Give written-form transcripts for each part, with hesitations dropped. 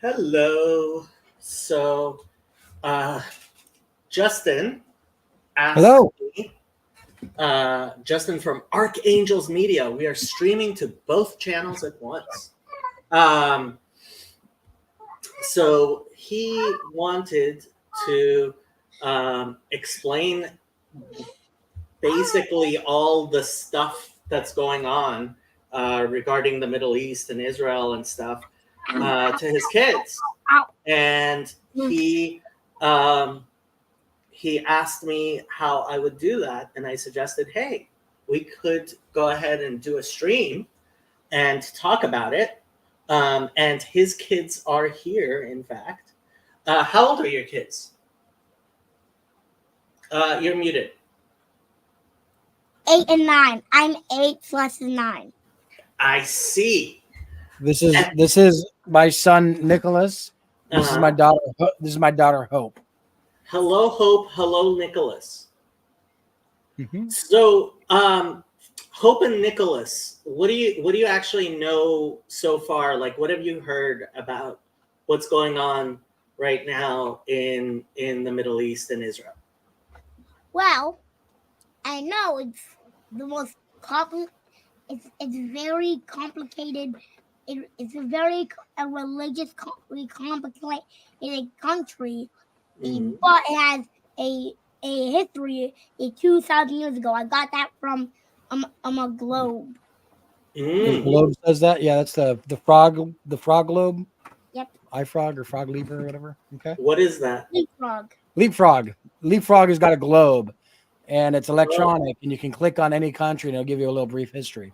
Hello. So, uh, Justin asked Hello. me, Justin from Archangels Media, we are streaming to both channels at once. Um, so, he wanted to explain basically all the stuff that's going on regarding the Middle East and Israel and stuff to his kids. And um, he asked me how I would do that, and I suggested, hey, we could go ahead and do a stream and talk about it. And his kids are here, in fact. How old are your kids? You're muted. 8 and 9. I'm 8 plus 9. I see. This is And, this is my son Nicholas. This is my uh-huh. daughter. This is my daughter Hope. Hello, Hope. Hello, Nicholas. Hmm. So, Hope and Nicholas, what do you actually know so far? Like, what have you heard about what's going on right now in the Middle East and Israel? Well, I know it's the most it's very complicated. It's a religiously complicated country, Hmm. but it has a a history 2,000 years ago. I got that from a globe. The Mm. globe says that. Yeah, that's the frog globe. Yep, iFrog or frog leaper or whatever. Okay. What is that? leapfrog. Leapfrog. Leapfrog has got a globe, and it's Oh, electronic, and you can click on any country, and it'll give you a little brief history.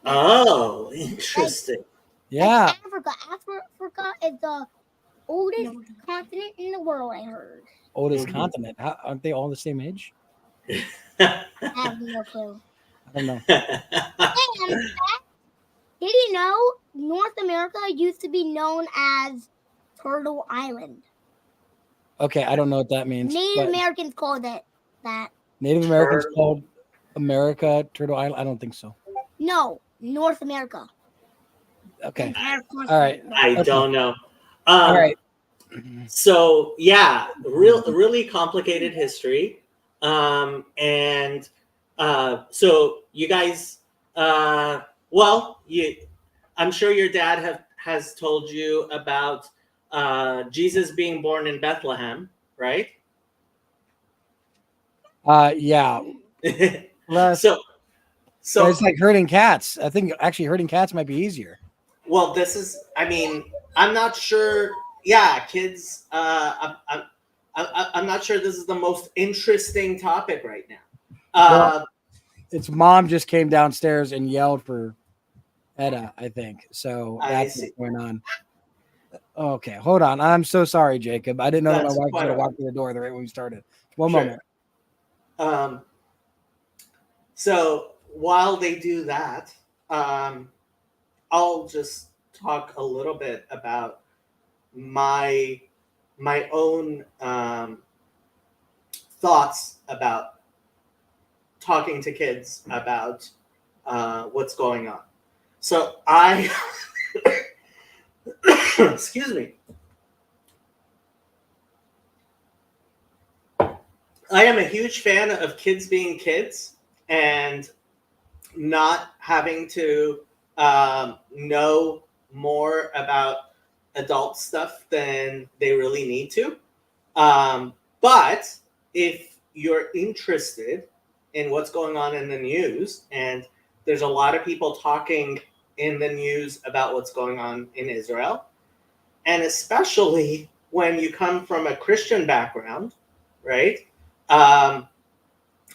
Yeah, oh, like interesting. like Yeah. Africa. Africa is the oldest continent in the world. I heard. Oldest Hmm. continent. Aren't they all the same age? I have no clue. I don't know. And did you know North America used to be known as Turtle Island? Okay, I don't know what that means, Native but Americans called it that. Native Americans Turtle. called America Turtle Island. I don't think so. No, North America. The Okay. entire All right. continent. I Okay. don't know. All Um, right. so yeah, really complicated history. And so you guys, uh, well, I'm sure your dad has told you about Jesus being born in Bethlehem, right? Yeah. Less, so but so it's like herding cats. I think actually herding cats might be easier. well, this is. I mean, I'm not sure. Yeah, kids. I'm not sure this is the most interesting topic right now. Well, Uh, its mom just came downstairs and yelled for Etta, I think. So I that's what's see. going on. Okay, hold on. I'm so sorry, Jacob. I didn't know that my That's wife was quite going to all right. walk through the door right when we started. One Sure. moment. Um, so while they do that, um, I'll just talk a little bit about my my own thoughts about talking to kids about what's going on. So I, excuse me, I am a huge fan of kids being kids and not having to know more about adult stuff than they really need to. But if you're interested in what's going on in the news, and there's a lot of people talking in the news about what's going on in Israel, and especially when you come from a Christian background, right? Um,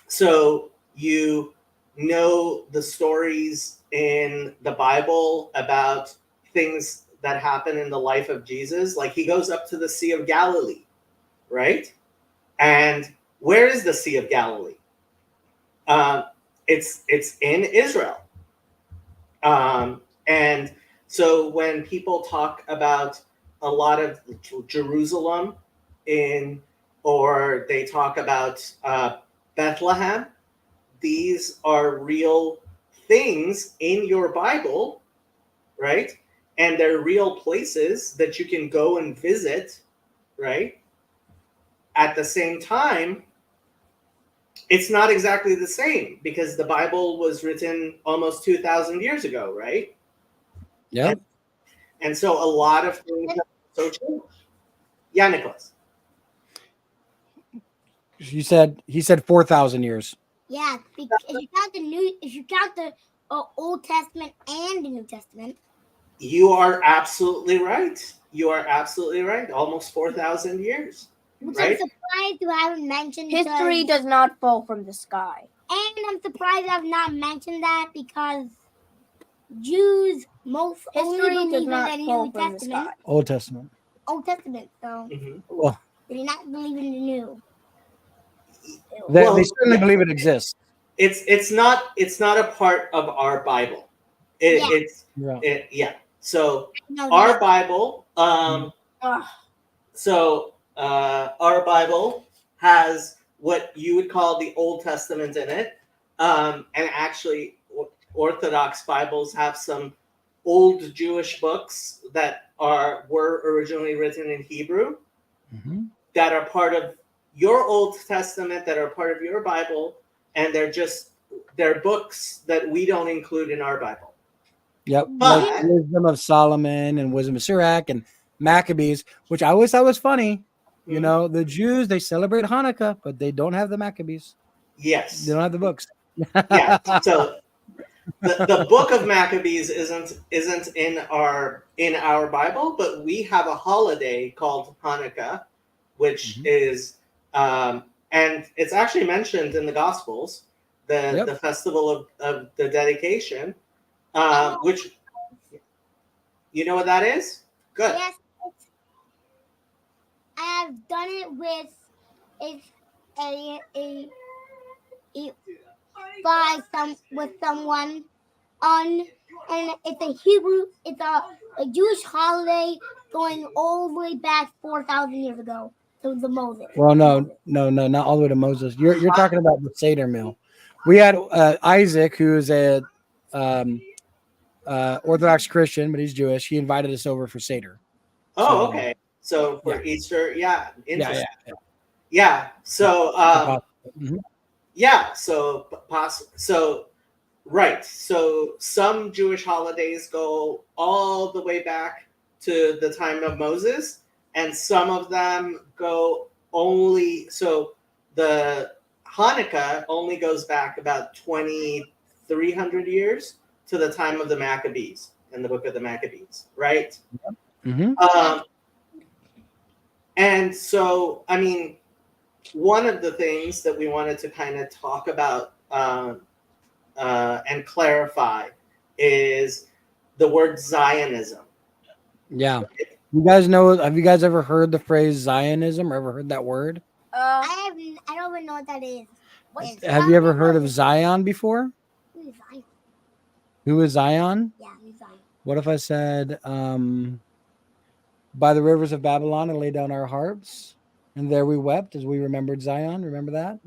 so you know the stories in the Bible about things that happen in the life of Jesus. Like he goes up to the Sea of Galilee, right? And where is the Sea of Galilee? Um, it's in Israel. And so when people talk about a lot of Jerusalem in, or they talk about Bethlehem, these are real things in your Bible, right? and they're real places that you can go and visit, right? At the same time, it's not exactly the same because the Bible was written almost 2,000 years ago, right? Yep. And so a lot of things have so changed. Yeah, Nicholas. He said 4,000 years. Yeah, because if you count the Old Testament and the New Testament. You are absolutely right. You are absolutely right. Almost 4,000 years. Which Right? I'm surprised you haven't mentioned. History does not fall from the sky. And I'm surprised I've not mentioned that because Jews only History believe does in not the fall New from the Testament. sky. Old Testament. Old Testament, so Mhm. Well, they do not believe in the New. they Well, certainly yeah. believe it exists. It's not a part of our Bible. Yeah. Yeah. So No, our that- Bible, Ugh. our Bible has what you would call the Old Testament in it, and actually, Orthodox Bibles have some old Jewish books that were originally written in Hebrew Mm-hmm. that are part of your Old Testament, that are part of your Bible, and they're books that we don't include in our Bible. Yep. But- Like Wisdom of Solomon and Wisdom of Sirach and Maccabees, which I always thought was funny. You Mhm. know, the Jews, they celebrate Hanukkah, but they don't have the Maccabees. Yes. They don't have the books. Yeah. So the book of Maccabees isn't in our Bible, but we have a holiday called Hanukkah, which Mhm. is and it's actually mentioned in the Gospels, the festival of the dedication, which you know what that is? Good. Yes, I've done it with someone and it's a Hebrew, it's a Jewish holiday going all the way back 4,000 years ago to the Moses. Well, no, not all the way to Moses. You're talking about the Seder meal. We had Isaac, who is a Orthodox Christian, but he's Jewish. He invited us over for Seder. Oh, So, okay. So for Easter, yeah, interesting. Yeah. Yeah. So Mhm. yeah. So right. So some Jewish holidays go all the way back to the time of Moses, and some of them go only. So the Hanukkah only goes back about 2,300 years to the time of the Maccabees in the book of the Maccabees, right? Mhm. And so, I mean, one of the things that we wanted to kind of talk about and clarify is the word Zionism. Yeah. You guys know? Have you guys ever heard the phrase Zionism or ever heard that word? I don't even know what that is. Have you ever heard of Zion before? Who is Zion? Who is Zion? Yeah, who's Zion? What if I said, by the rivers of Babylon and lay down our harps, and there we wept as we remembered Zion? Remember that?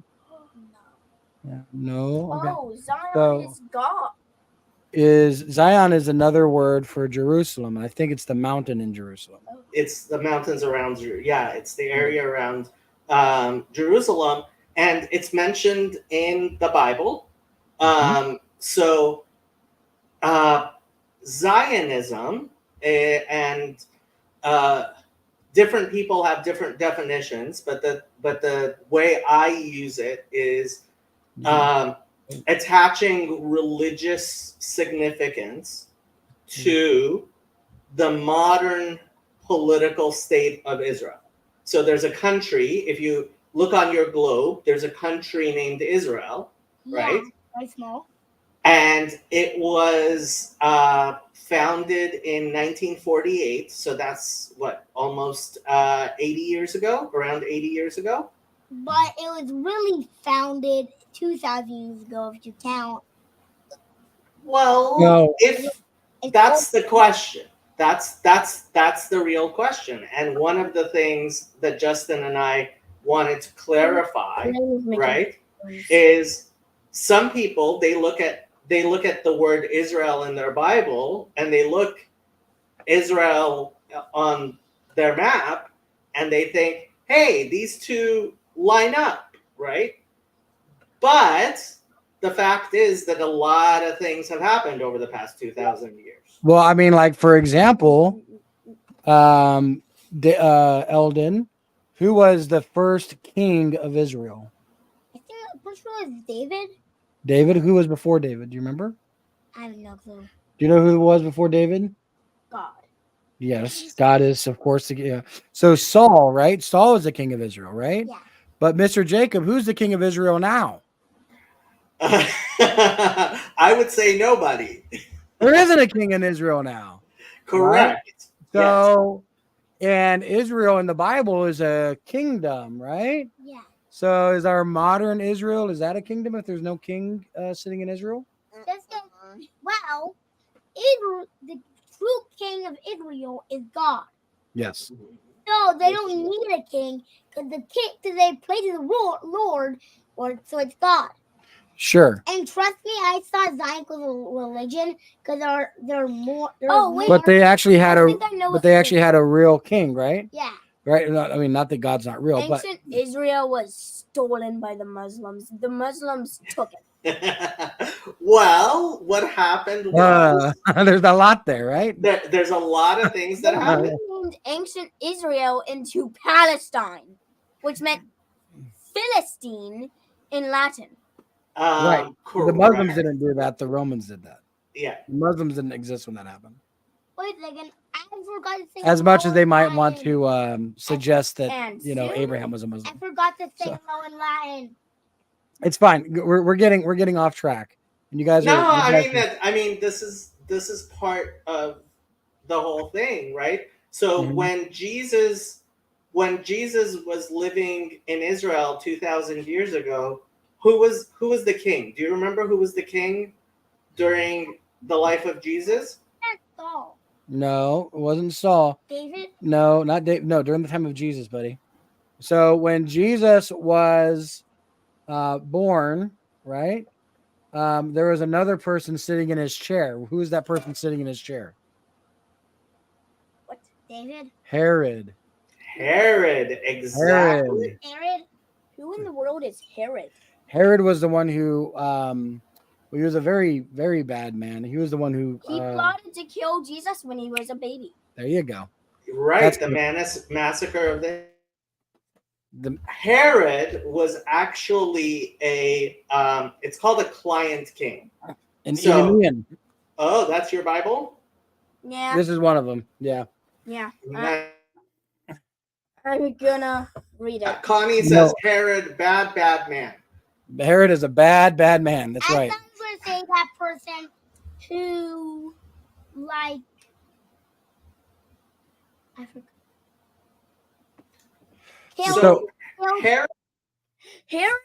Yeah. No. Okay. Oh, Zion So- is God. Zion is another word for Jerusalem. I think it's the mountain in Jerusalem. It's the mountains around Jerusalem. Yeah, it's the area around Jerusalem, and it's mentioned in the Bible. So Zionism and different people have different definitions, but the way I use it is attaching religious significance to the modern political state of Israel. So there's a country, if you look on your globe, there's a country named Israel, right? Very small. And it was founded in 1948. So that's what, almost 80 years ago, around 80 years ago. But it was really founded 2,000 years ago, if you count. Well, No. if that's the question, that's the real question. And one of the things that Justin and I wanted to clarify, right, is some people they look at the word Israel in their Bible and they look Israel on their map, and they think, hey, these two line up, right? But the fact is that a lot of things have happened over the past 2,000 years. Well, I mean, like for example, Eldon, who was the first king of Israel? I think the first one was David. David. Who was before David? Do you remember? I have no clue. Do you know who was before David? God. Yes, God is, of course. Yeah. So Saul, right? Saul is the king of Israel, right? Yeah. But Mr. Jacob, who's the king of Israel now? I would say nobody. There isn't a king in Israel now. Correct. Yes. So, and Israel in the Bible is a kingdom, right? Yeah. So is our modern Israel, is that a kingdom if there's no king sitting in Israel? Well, Israel, the true king of Israel is God. Yes. So they don't need a king because they pray to the Lord, or so it's God. Sure. And trust me, I thought Zion was a religion because they're more. But they actually had I a real king, right? Yeah. Right. I mean, not that God's not real, but Ancient Israel was stolen by the Muslims. The Muslims took it. Well, what happened was there's a lot there, right? there's a lot of things that happened. Named ancient Israel into Palestine, which meant Philistine in Latin. Right. The Correct. Muslims didn't do that. The Romans did that. Yeah. The Muslims didn't exist when that happened. Wait a second, I forgot to say. As much as they might Latin. want to suggest that And Abraham was a I Muslim. forgot to say hello in Latin. It's fine. We're getting off track, and you guys No, are. I mean this is part of the whole thing, right? So Mhm. when Jesus was living in Israel 2,000 years ago, who was the king? Do you remember who was the king during the life of Jesus? That's Saul. No, it wasn't Saul. David. No, not David. No, during the time of Jesus, buddy. So when Jesus was born, right? There was another person sitting in his chair. Who's that person sitting in his chair? What? David. Herod. Herod, exactly. Herod. Who in the world is Herod? Herod was the one who he was a very, very bad man. He was the one who He plotted to kill Jesus when he was a baby. there you go. Right, That's the massacre of the Herod was actually it's called a client king. an So- Idumean. Oh, that's your Bible? Yeah. This is one of them. Yeah. Yeah. Nice. I'm gonna read it. Connie says No. Herod, bad man. Herod is a bad, bad man. That's right. I thought you were going to say that person who, like, I forgot. So Killed- Herod, Herod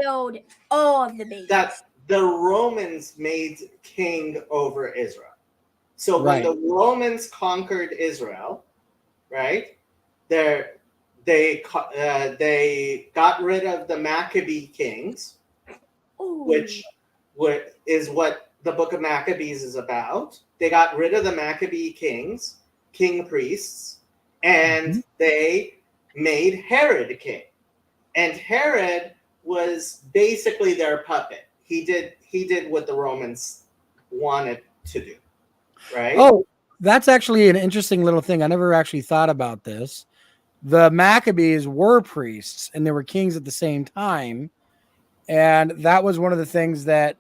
killed all of the babies. that the Romans made king over Israel. So when Right. the Romans conquered Israel, right? They got rid of the Maccabee kings, Ooh. which is what the book of Maccabees is about. They got rid of the Maccabee kings, king priests, and they made Herod king. And Herod was basically their puppet. He did what the Romans wanted to do, right? Oh, that's actually an interesting little thing. I never actually thought about this. The Maccabees were priests and they were kings at the same time. And that was one of the things that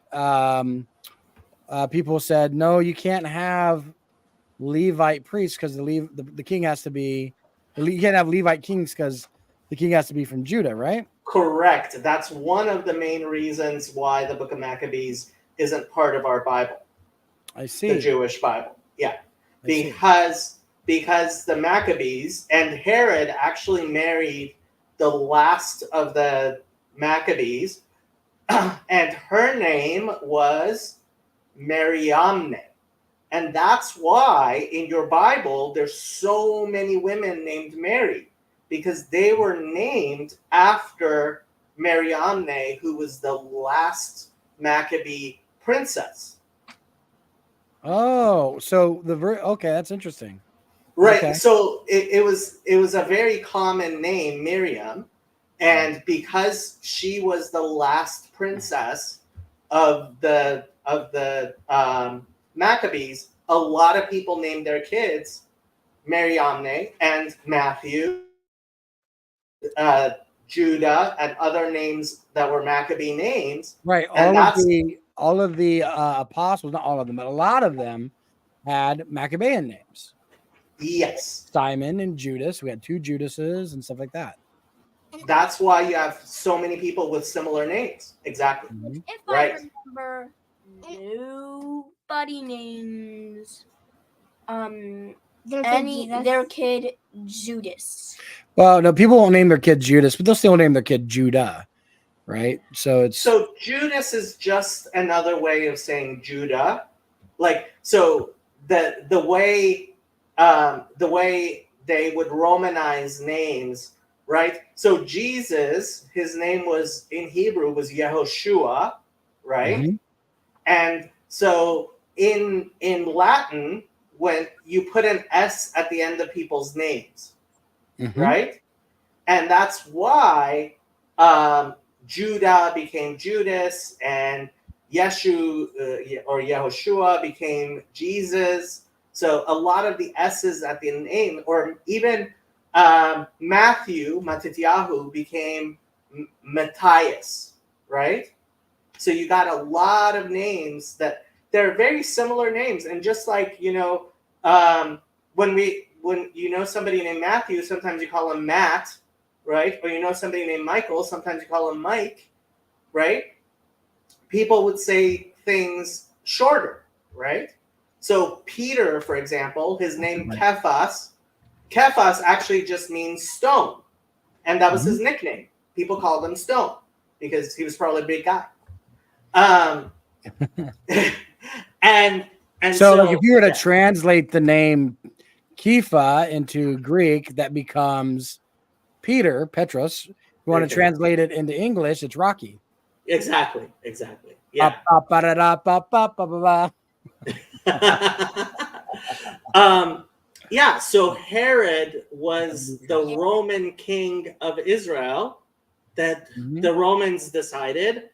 people said, no, you can't have Levite priests because the king has to be, you can't have Levite kings because the king has to be from Judah, right? Correct. That's one of the main reasons why the book of Maccabees isn't part of our Bible, I see. the Jewish Bible. Yeah. I see. Because the Maccabees and Herod actually married the last of the Maccabees, and her name was Mariamne. And that's why in your Bible there's so many women named Mary, because they were named after Mariamne, who was the last Maccabee princess. Oh, so okay, that's interesting. Right. Okay. So it was a very common name, Miriam, and because she was the last princess of the Maccabees, a lot of people named their kids Mariamne and Matthew, Judah, and other names that were Maccabee names, Right. and that's All of the apostles, not all of them, but a lot of them had Maccabean names. yes. Simon and Judas. We had 2 Judases and stuff like that. That's why you have so many people with similar names. Exactly. Mhm. If Right. I remember, nobody names their kid Judas. Well, no, people won't name their kid Judas, but they'll still name their kid Judah, right? So Judas is just another way of saying Judah. Like, so the way they would Romanize names, right? So Jesus, his name was in Hebrew was Yehoshua, right? Mhm. And so in Latin, when you put an S at the end of people's names, Mhm. right? And that's why Judah became Judas, and Yeshu or Yehoshua became Jesus. So a lot of the S's at the name, or even Matityahu became Matthias, right? So you got a lot of names that they're very similar names, and just like when you know somebody named Matthew, sometimes you call him Matt, right? Or you know somebody named Michael, sometimes you call him Mike, right? People would say things shorter, right? So Peter, for example, his name Kephas actually just means stone, and that was his nickname. People called him Stone because he was probably a big guy. And so like if you were to translate the name Kepha into Greek, that becomes Peter, Petros. If you want to translate it into English, it's Rocky. Exactly. Yeah. Yeah, so Herod was the Roman king of Israel that the Romans decided,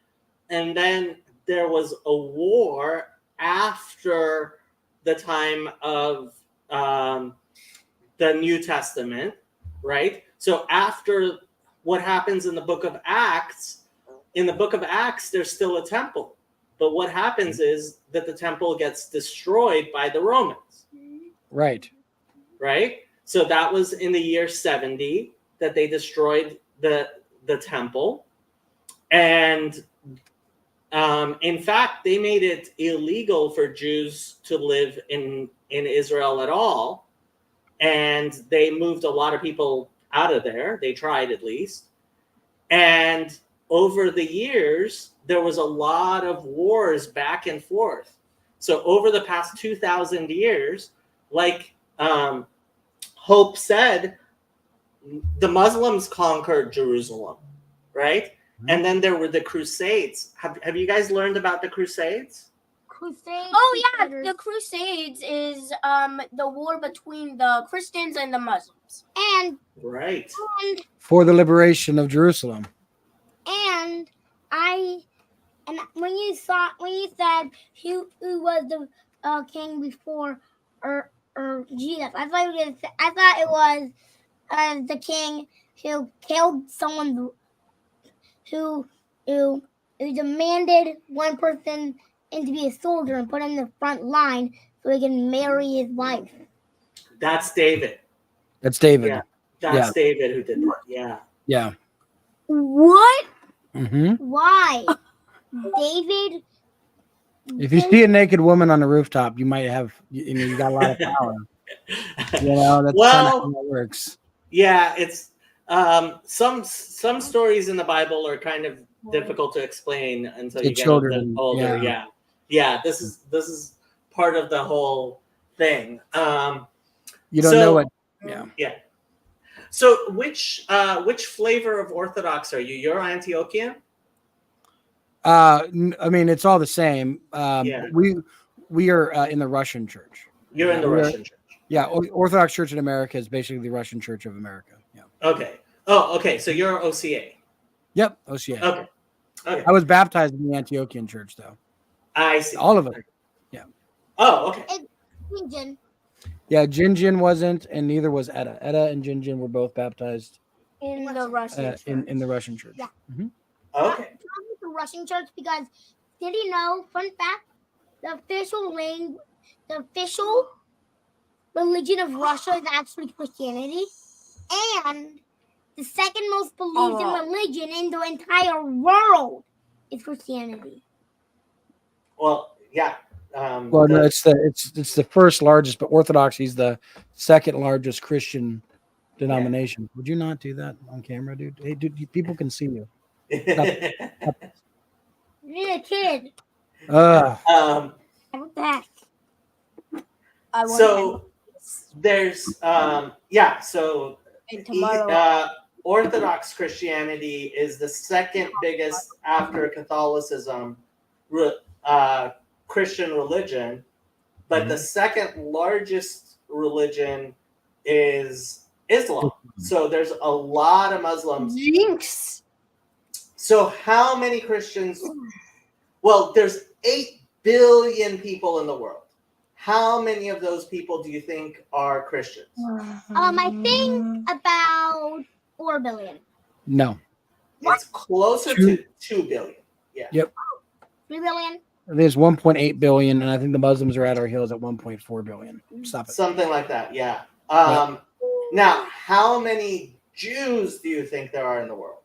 and then there was a war after the time of the New Testament, right? So after what happens in the book of Acts, there's still a temple. But what happens is that the temple gets destroyed by the Romans. Right. Right? So that was in the year 70 that they destroyed the temple. And in fact, they made it illegal for Jews to live in Israel at all. And they moved a lot of people out of there. They tried, at least. And over the years, there was a lot of wars back and forth. So over the past 2,000 years, like Hope said, the Muslims conquered Jerusalem, right? And then there were the Crusades. Have you guys learned about the Crusades? Crusades. Oh yeah, the Crusades is the war between the Christians and the Muslims. And right. For the liberation of Jerusalem. And when you said who was the king before or Jesus, I thought it was the king who killed someone who demanded one person to be a soldier and put him in the front line so he can marry his wife. That's David. Yeah. That's David who did that. Yeah. Yeah. What? Mm-hmm. Why? David? If you see a naked woman on the rooftop, you might have, you got a lot of power. That's kind of how it works. Yeah, it's some stories in the Bible are kind of difficult to explain until you get a bit older. Yeah. This is part of the whole thing. You don't know what. Yeah. So which flavor of Orthodox are you? You're Antiochian? I mean, it's all the same. We are in the Russian Church. You're in the We are- Russian church. Yeah, Orthodox Church in America is basically the Russian Church of America. Yeah. Okay. Oh, okay. So you're OCA. Yep. OCA. Okay. Okay. I was baptized in the Antiochian Church, though. I see. All of it. Oh, okay. Religion. Yeah, Jinjin wasn't, and neither was Etta. Etta and Jinjin were both baptized In the Russian in the Russian Church. Yeah. Mhm. Okay. Probably the Russian church because did you know? Fun fact: the official religion of Russia is actually Christianity, and the second most believed in religion in the entire world is Christianity. Well, yeah. Well, no, it's the first largest, but Orthodoxy is the second largest Christian denomination. Would you not do that on camera, dude? Hey, dude, people can see you. You're a kid. um, What the heck? I want so there's yeah. So and tomorrow. Orthodox Christianity is the second biggest after Catholicism Christian religion, but the second largest religion is Islam. So there's a lot of Muslims. Jinx. So how many Christians? Well, there's 8 billion people in the world. How many of those people do you think are Christians? I think about 4 billion. No, It's closer to 2 billion. 3 billion. there's 1.8 billion, and I think the Muslims are at our heels at 1.4 billion. Stop it. Something like that, yeah. Now, how many Jews do you think there are in the world?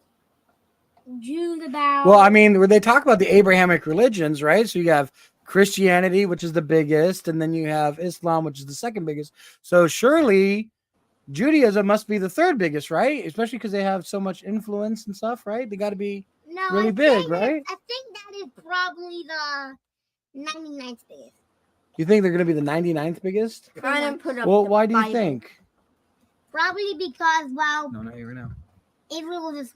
Jews about. Well, I mean, they talk about the Abrahamic religions, right? So you have Christianity, which is the biggest, and then you have Islam, which is the second biggest. So surely Judaism must be the third biggest, right? Especially because they have so much influence and stuff, right? They got to be no, really I big, think right? I think that is probably the 99th biggest. You think they're going to be the 99th biggest? I didn't put up. Well, the why do you Bible. think? Probably because, well, No, not here now. Israel is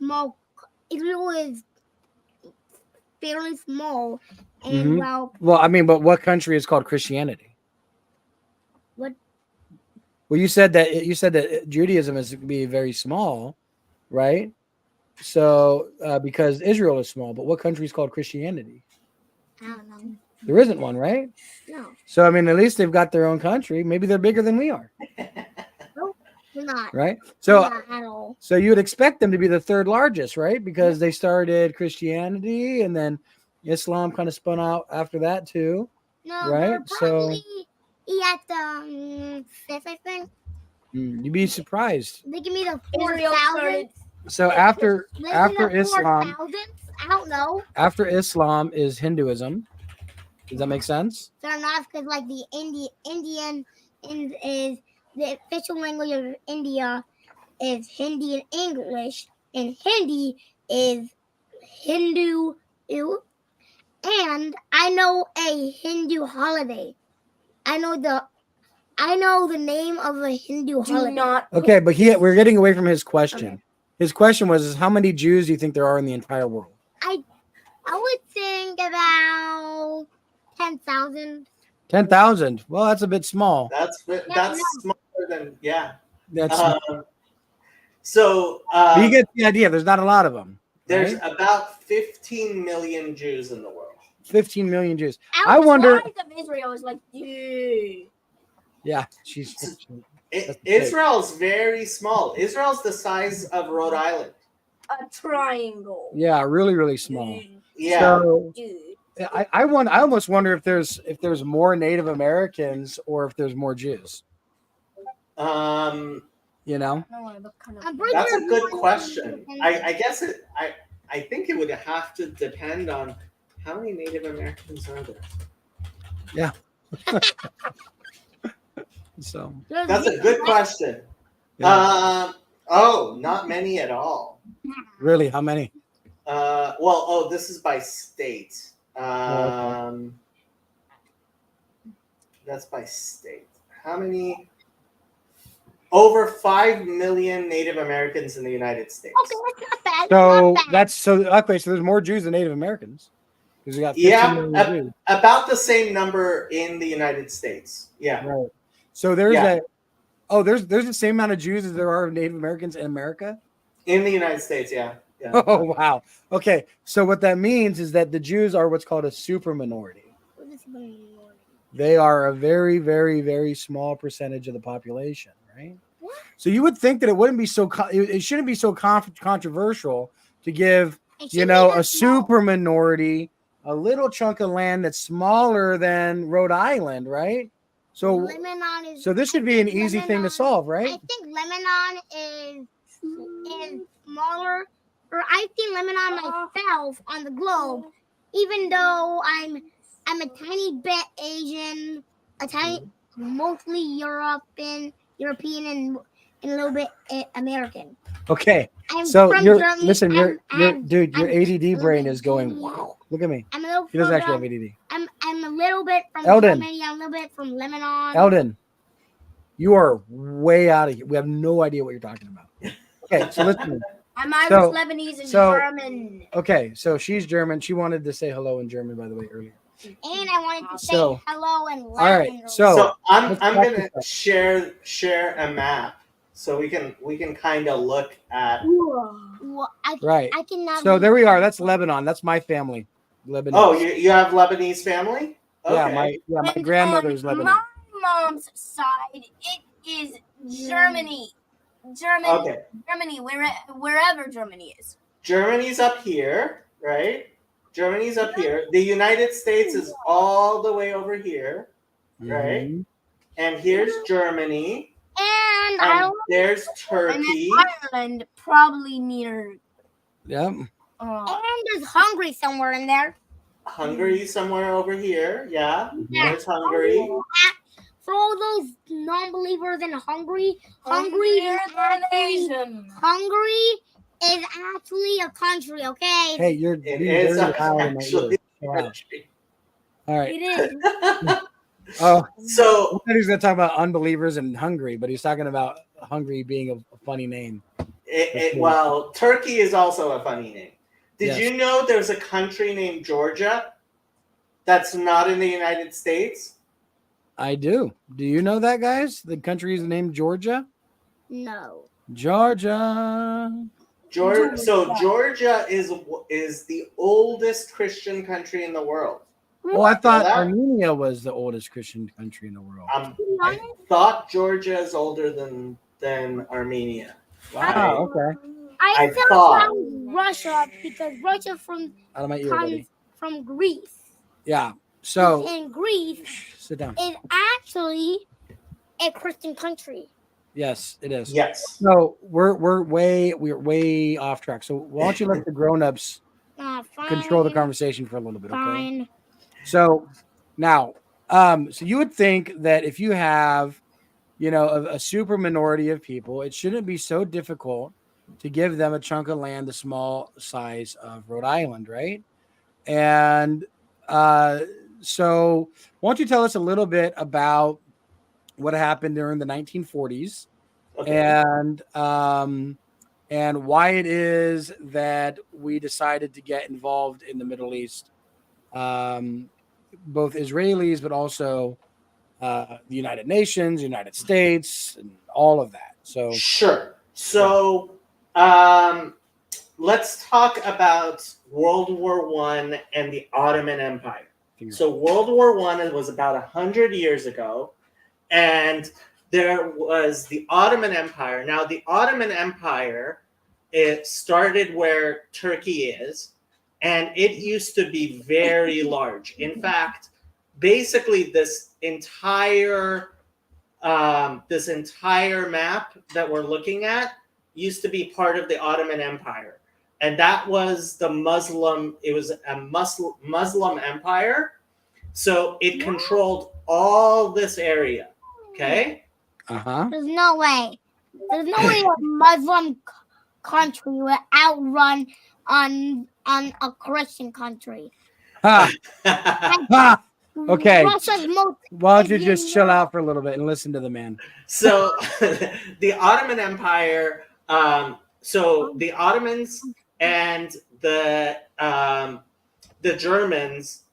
fairly small, and Mhm. well, Well, I mean, but what country is called Christianity? What? Well, you said that Judaism is going to be very small, right? So because Israel is small, but what country is called Christianity? I don't know. There isn't one, right? No, So I mean, at least they've got their own country. Maybe they're bigger than we are, we're not. right? So Not at all. so you would expect them to be the third largest, right? Because they started Christianity and then Islam kind of spun out after that too. No, Right, they're so- probably at the fifth, I think. You'd be surprised. They give me the Israel 4,000. started. So after Islam, 4,000. I don't know. after Islam is Hinduism. Does that make sense? Fair enough, because like the Indian is the official language of India is Hindi and English, and Hindi is Hindu. And I know a Hindu holiday. I know the name of a Hindu Do holiday. not. Okay, but we're getting away from his question. Okay. His question was, how many Jews do you think there are in the entire world? I would think about 10,000. 10,000. Well, that's a bit small. That's no. smaller than That's So but you get the idea. There's not a lot of them. there's right? about 15 million Jews in the world. 15 million Jews. I I was wonder. The size of Israel is like, yeah. Yeah, she's That's big. Israel's very small. Israel's the size of Rhode Island. A triangle. yeah, really, really small. Yeah. So Dude. I almost wonder if there's more Native Americans or if there's more Jews. You know? I'm pretty That's a sure good more question. than- I guess I think it would have to depend on how many Native Americans are there. So There's That's a good question. yeah. Not many at all. Really, how many? This is by state. Okay. That's by state. How many? Over 5 million Native Americans in the United States. Okay, that's not bad. So not bad. that's so okay. So there's more Jews than Native Americans. Because we got 15 million Jews. about the same number in the United States. Yeah. Right. So there's Yeah. there's the same amount of Jews as there are Native Americans in America. In the United States, yeah. Oh wow. Okay. So what that means is that the Jews are what's called a super minority. They are a very, very, very small percentage of the population, right? What? So you would think that it wouldn't be so it shouldn't be so controversial to give a super minority a little chunk of land that's smaller than Rhode Island, right? So Lebanon is. so this should be an easy thing to solve, right? I think Lebanon is smaller, or I think Lebanon myself on the globe, even though I'm a tiny bit Asian, mostly European, and a little bit American. Okay. I'm So from you're Germany. listen, your dude, your I'm ADD brain is going. Wow, look at me. I'm a little. He doesn't actually have ADD. I'm a little bit from Eldon. Germany. I'm a little bit from Lebanon. Eldon, you are way out of here. We have no idea what you're talking about. Okay, so listen. I'm Irish, So- Lebanese, and so- German. Okay, so she's German. She wanted to say hello in German, by the way, earlier. And I wanted to say So- hello and All right, Latin. so So I'm let's gonna practice share a map so we can kind of look at. Well, right. I cannot. So there we are. That's Lebanon. That's my family. Lebanese. Oh, you have Lebanese family? yeah, Okay. my And grandmother's on Lebanese. my mom's side, it is Germany. Okay. Germany, wherever Germany is. Germany's up here, right? Germany's up here. The United States is all the way over here, right? Mhm. And here's Germany, And and there's And Turkey. then Ireland, probably near. Yep. there's Hungary somewhere in there. Hungary somewhere over here. Yeah, Yeah. there's Hungary. For all those non-believers in Hungary, Hungary is actually a country. Okay. Hey, you're It being is very loud in my actually. ear. Wow. All right. It is. Oh, So I thought he was going to talk about unbelievers in Hungary, but he's talking about Hungary being a funny name. well, Turkey is also a funny name. Did Yes. you know there's a country named Georgia that's not in the United States? I do. Do you know that, guys? The country is named Georgia. No. Georgia. Georgia is the oldest Christian country in the world. Oh, I thought that? Armenia was the oldest Christian country in the world. I thought Georgia is older than Armenia. Wow. Okay. I I thought. from Russia because Russia Out of my ear, buddy. comes from Greece. Yeah. So And Greece sit down. is actually a Christian country. Yes, it is. Yes. So we're way off track. So why don't you let the grown-ups Fine. control the conversation for a little bit, okay? Fine. So now, so you would think that if you have, a super minority of people, it shouldn't be so difficult to give them a chunk of land the small size of Rhode Island, right? And so why don't you tell us a little bit about what happened during the 1940s Okay. and why it is that we decided to get involved in the Middle East, both Israelis, but also the United Nations, United States, and all of that. So Sure. So let's talk about World War I and the Ottoman Empire. So World War I was about 100 years ago, and there was the Ottoman Empire. Now, the Ottoman Empire, it started where Turkey is, and it used to be very large. In fact, basically this entire map that we're looking at used to be part of the Ottoman Empire. And that was it was a Muslim empire. So it controlled all this area. Okay? uh-huh. There's no way. There's no way a Muslim country will outrun on a Christian country. Ha, ha. Okay. Russia's most Why don't you just chill out for a little bit and listen to the man? So the Ottoman Empire, so the Ottomans and the the Germans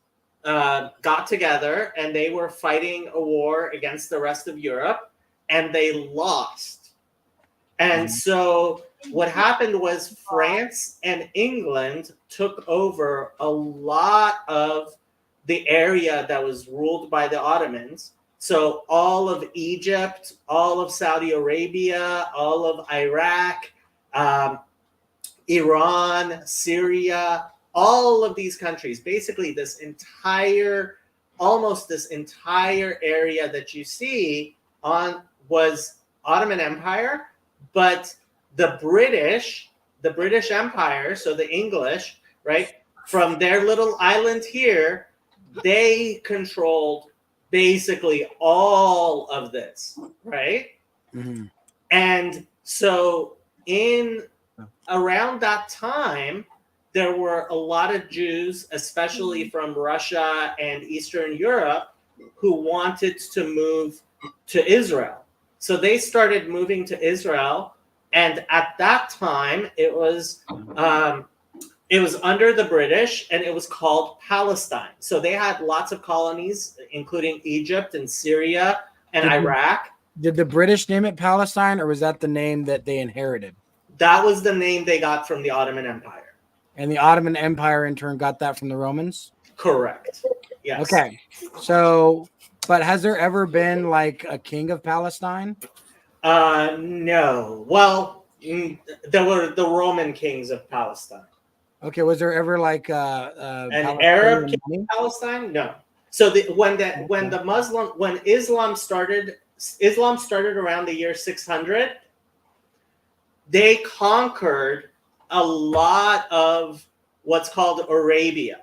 got together and they were fighting a war against the rest of Europe, and they lost. And so what happened was France and England took over a lot of the area that was ruled by the Ottomans. So all of Egypt, all of Saudi Arabia, all of Iraq, Iran, Syria, all of these countries, basically almost this entire area that you see on was Ottoman Empire, but the British Empire, so the English, right, from their little island here, they controlled basically all of this, right? Mm-hmm. And so around that time, there were a lot of Jews, especially from Russia and Eastern Europe, who wanted to move to Israel. So they started moving to Israel, and at that time, it was under the British, and it was called Palestine. So they had lots of colonies, including Egypt and Syria and Iraq. Did the British name it Palestine, or was that the name that they inherited? That was the name they got from the Ottoman Empire. And the Ottoman Empire, in turn, got that from the Romans? Correct. Yes. Okay. So, but has there ever been like a king of Palestine? No. Well, there were the Roman kings of Palestine. Okay. Was there ever like an Arab king of Palestine? No. So when Islam started around the year 600. They conquered a lot of what's called Arabia.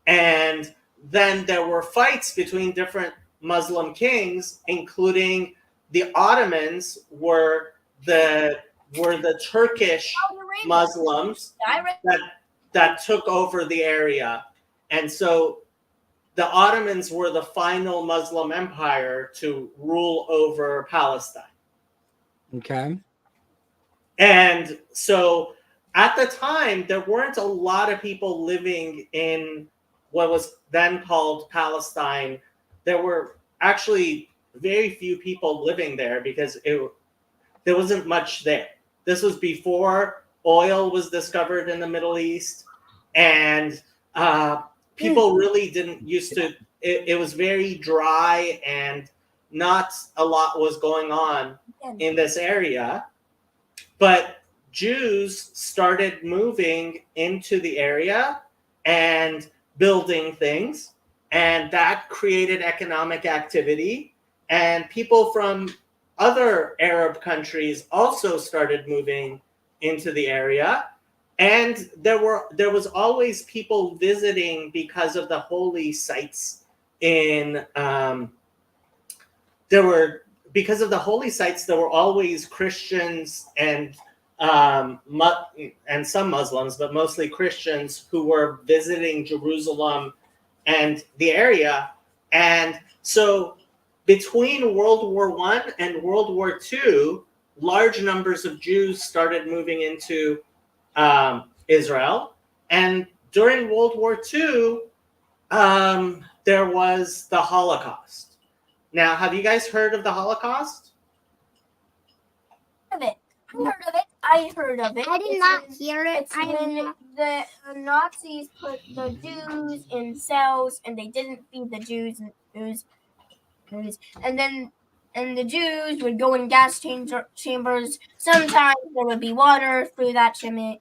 And then there were fights between different Muslim kings, including the Ottomans were the Turkish Muslims that took over the area. And so the Ottomans were the final Muslim empire to rule over Palestine. Okay. And so at the time, there weren't a lot of people living in what was then called Palestine. There were actually very few people living there because there wasn't much there. This was before oil was discovered in the Middle East, and people really didn't used to. It was very dry, and not a lot was going on in this area. But Jews started moving into the area and building things, and that created economic activity. And people from other Arab countries also started moving into the area. And there was always people visiting because of the holy sites because of the holy sites, there were always Christians and some Muslims, but mostly Christians who were visiting Jerusalem and the area. And so between World War I and World War II, large numbers of Jews started moving into Israel. And during World War II, there was the Holocaust. Now, have you guys heard of the Holocaust? I heard of it. I did not hear it. It's when the Nazis put the Jews in cells and they didn't feed the Jews, and the Jews would go in gas chambers. Sometimes there would be water through that chimney,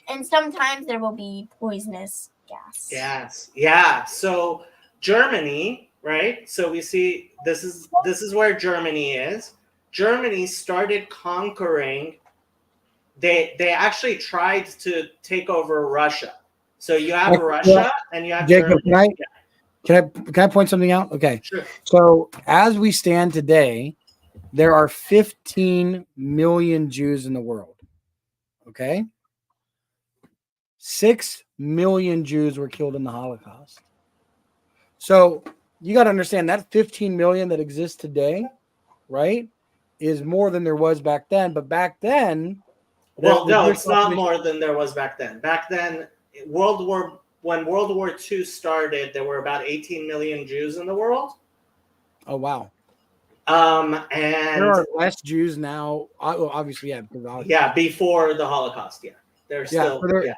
and sometimes there will be poisonous gas. Yes. Yeah. So Germany, right? So we see this is where Germany is. Germany started conquering. They actually tried to take over Russia. So you have Russia and you have Jacob, Germany. Can I point something out? Okay. Sure. So as we stand today, there are 15 million Jews in the world. Okay. 6 million Jews were killed in the Holocaust. So you got to understand that 15 million that exists today, right, is more than there was back then. But back then, well, no, it's not more than there was back then. Back then, World War when World War II started, there were about 18 million Jews in the world. Oh wow. And There are less Jews now. Well, obviously, yeah. Because of the Holocaust. yeah, before the Holocaust, yeah, there's Yeah, still so there- yeah.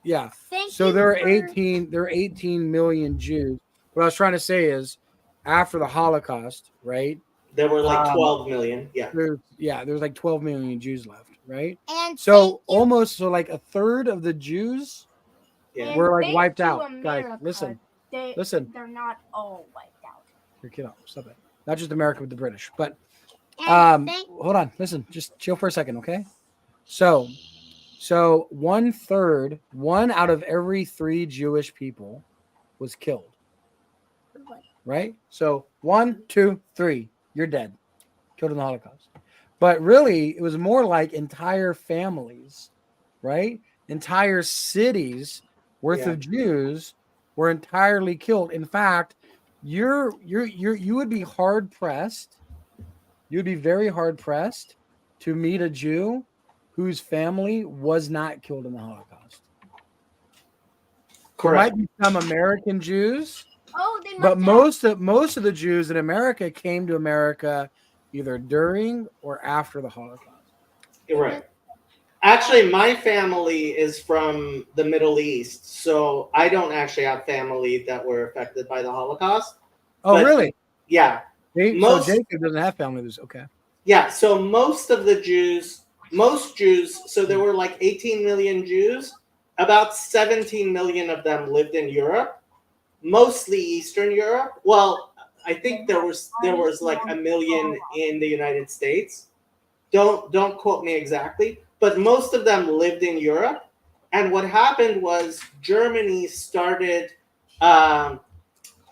Yeah. Thank So you there are for- 18 million Jews. What I was trying to say is after the Holocaust, right? There were like 12 Um, million. Yeah. There's like 12 million Jews left, right? And So thank you. like a third of the Jews Yeah. And were like thanks wiped to out. Guys, America, listen. they, Listen. They're not all wiped out. Your kid, stop it. Not just America, but the British. But And thank hold on, listen, just chill for a second, okay? So 1/3, 1 out of every 3 Jewish people was killed. Right? So 1, 2, 3, you're dead. Killed in the Holocaust. But really, it was more like entire families, right? Entire cities worth Yeah. of Jews were entirely killed. In fact, you would be hard pressed. You'd be very hard pressed to meet a Jew whose family was not killed in the Holocaust. There Correct. might be some American Jews, Oh, they but must have. most of the Jews in America came to America either during or after the Holocaust. You're right. Actually, my family is from the Middle East, so I don't actually have family that were affected by the Holocaust. Oh, But- really? Yeah. So Most- Jacob doesn't have family. Okay. Yeah. So most Jews, so there were like 18 million Jews. About 17 million of them lived in Europe, mostly Eastern Europe. Well, I think there was like 1 million in the United States. Don't quote me exactly, but most of them lived in Europe. And what happened was Germany started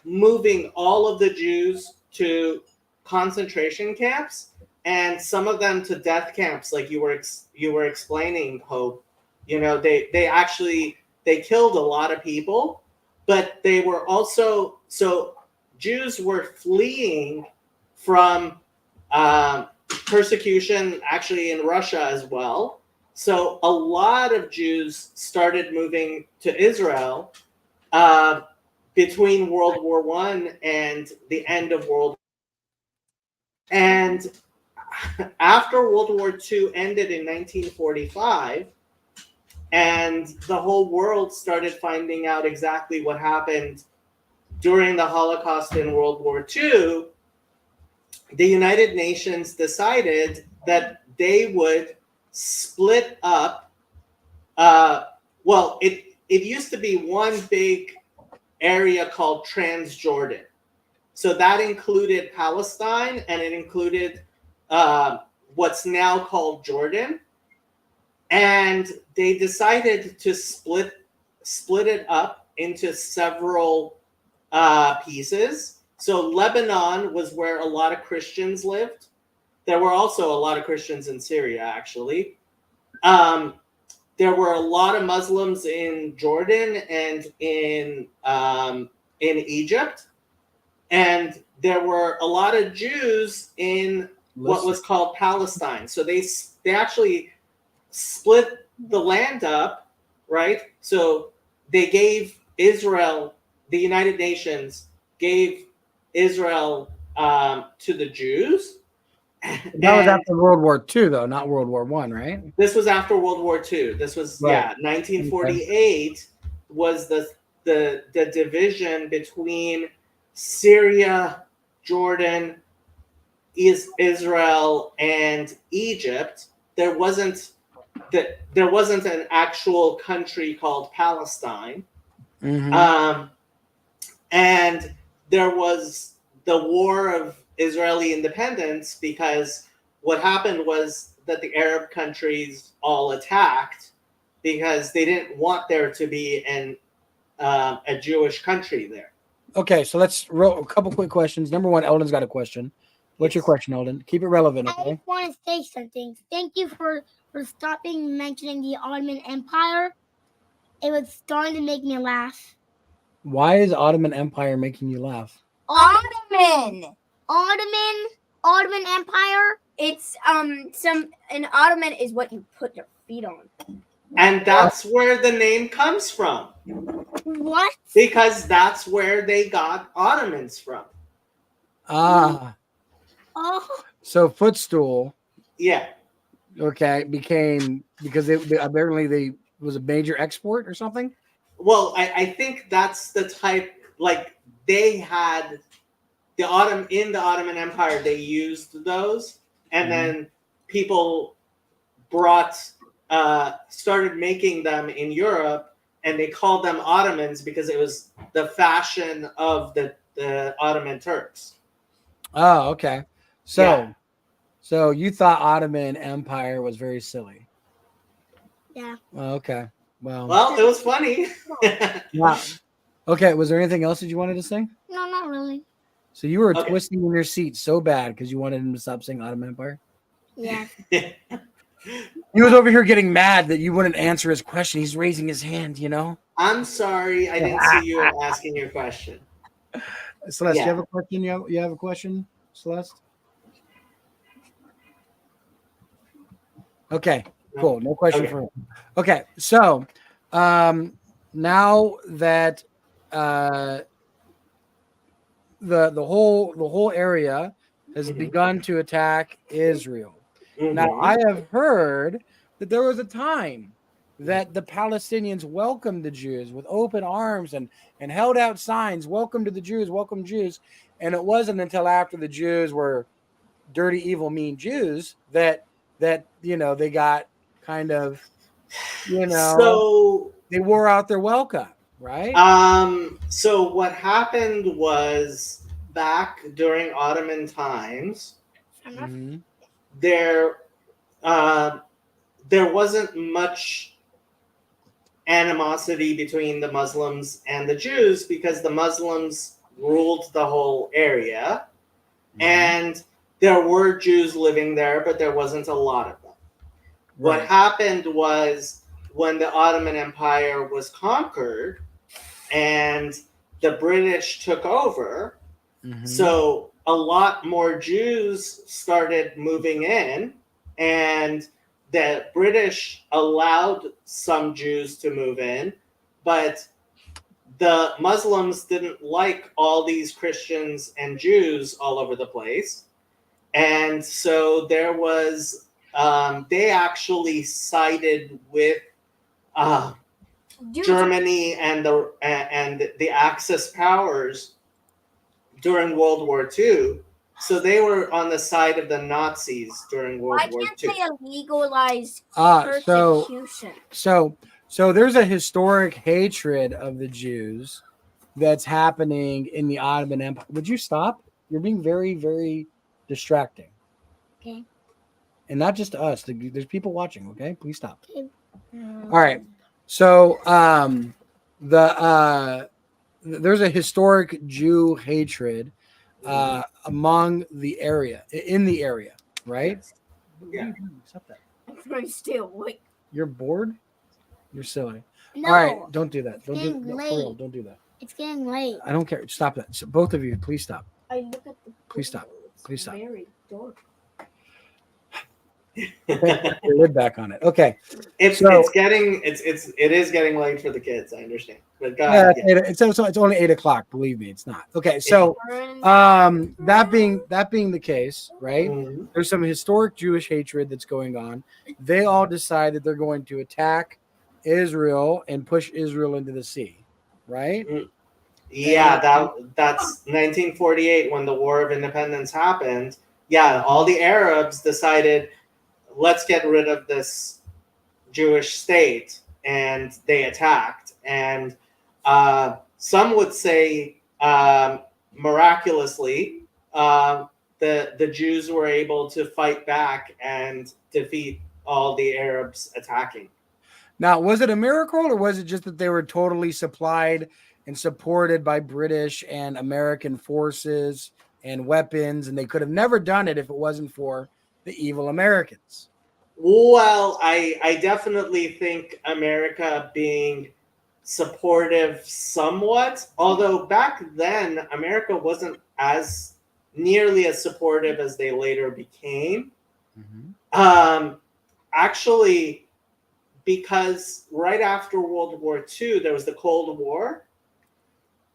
moving all of the Jews to concentration camps, and some of them to death camps, like you were explaining, Hope. You know, they actually they killed a lot of people, but they were also Jews were fleeing from persecution, actually in Russia as well. So a lot of Jews started moving to Israel between World War I and the end of World War. And after World War II ended in 1945, and the whole world started finding out exactly what happened during the Holocaust in World War II, the United Nations decided that they would split up. It used to be one big area called Transjordan. So that included Palestine, and it included what's now called Jordan. And they decided to split it up into several pieces. So Lebanon was where a lot of Christians lived. There were also a lot of Christians in Syria, actually. There were a lot of Muslims in Jordan and in Egypt, and there were a lot of Jews in what was called Palestine. So they actually split the land up, right? So they gave Israel, the United Nations gave Israel to the Jews. That was after World War II, though, not World War I, right? This was after World War II. This was 1948 was the division between Syria, Jordan, Israel, and Egypt. There wasn't an actual country called Palestine. Mm-hmm. And there was the war of Israeli independence, because what happened was that the Arab countries all attacked because they didn't want there to be a Jewish country there. Okay, so let's roll a couple quick questions. Number one, Eldon's got a question. What's your question, Eldon? Keep it relevant, I okay? just want to say something. Thank you for stopping mentioning the Ottoman Empire. It was starting to make me laugh. Why is Ottoman Empire making you laugh? Ottoman. Ottoman Empire. It's an ottoman is what you put your feet on. And that's where the name comes from. What? because that's where they got Ottomans from. Ah, Oh, so footstool, Yeah. okay, became because they apparently they was a major export or something. Well, I think that's the type, like, they had in the Ottoman Empire, they used those, and Mhm. then people started making them in Europe, and they called them Ottomans because it was the fashion of the Ottoman Turks. Oh, okay. So, Yeah. so you thought Ottoman Empire was very silly. yeah. Oh, okay. Well, Well, it was funny. wow. Okay. Was there anything else that you wanted to say? No, not really. So you were Okay. twisting in your seat so bad because you wanted him to stop saying Ottoman Empire. Yes. He was over here getting mad that you wouldn't answer his question. He's raising his hand, you know. I'm sorry, I didn't see you asking your question. Celeste, you Yeah. have a question? You have a question, Celeste? Okay, cool. No question Okay. for him. Okay, so now that uh, the whole area has Mhm. begun to attack Israel. Now, Mhm. I have heard that there was a time that the Palestinians welcomed the Jews with open arms and held out signs, "Welcome to the Jews, welcome Jews." And it wasn't until after the Jews were dirty, evil, mean Jews that they got kind of So they wore out their welcome, right? so what happened was, back during Ottoman times, Mhm. there uh, there wasn't much animosity between the Muslims and the Jews because the Muslims ruled the whole area, and there were Jews living there, but there wasn't a lot of them. What Right. happened was, when the Ottoman Empire was conquered and the British took over, Mhm. so a lot more Jews started moving in, and the British allowed some Jews to move in, but the Muslims didn't like all these Christians and Jews all over the place. And so there was, they actually sided with uh, Dude, Germany and the Axis powers during World War II. So they were on the side of the Nazis during why World War can't II. they legalize So persecution? so there's a historic hatred of the Jews that's happening in the Ottoman Empire. Would you stop? You're being very, very distracting. Okay. And not just us. There's people watching, okay? Please stop. Okay. All right. So there's a historic Jew hatred among the area, in the area, right? Yes. What Yeah. are you doing? Stop that. I'm still wait. You're bored? You're silly. No. All right, don't do that. Don't do getting no, for real, late. don't do that. It's getting late. I don't care. Stop that. So both of you, please stop. I look at the Please stop. window. It's Please stop. very dark. Put your lid back on it. Okay. It is getting late for the kids. I understand, but go Yeah, ahead. Yeah. it's only 8 o'clock. Believe me, it's not. Okay, so that being the case, right? Mhm. There's some historic Jewish hatred that's going on. They all decide that they're going to attack Israel and push Israel into the sea, right? Yeah, that's 1948 when the War of Independence happened. Yeah, all the Arabs decided, let's get rid of this Jewish state, and they attacked. And some would say, miraculously, the Jews were able to fight back and defeat all the Arabs attacking. Now, was it a miracle or was it just that they were totally supplied and supported by British and American forces and weapons, and they could have never done it if it wasn't for the evil Americans? Well, I definitely think America being supportive somewhat, although back then America wasn't as nearly as supportive as they later became. Mm-hmm. Actually, because right after World War II, there was the Cold War.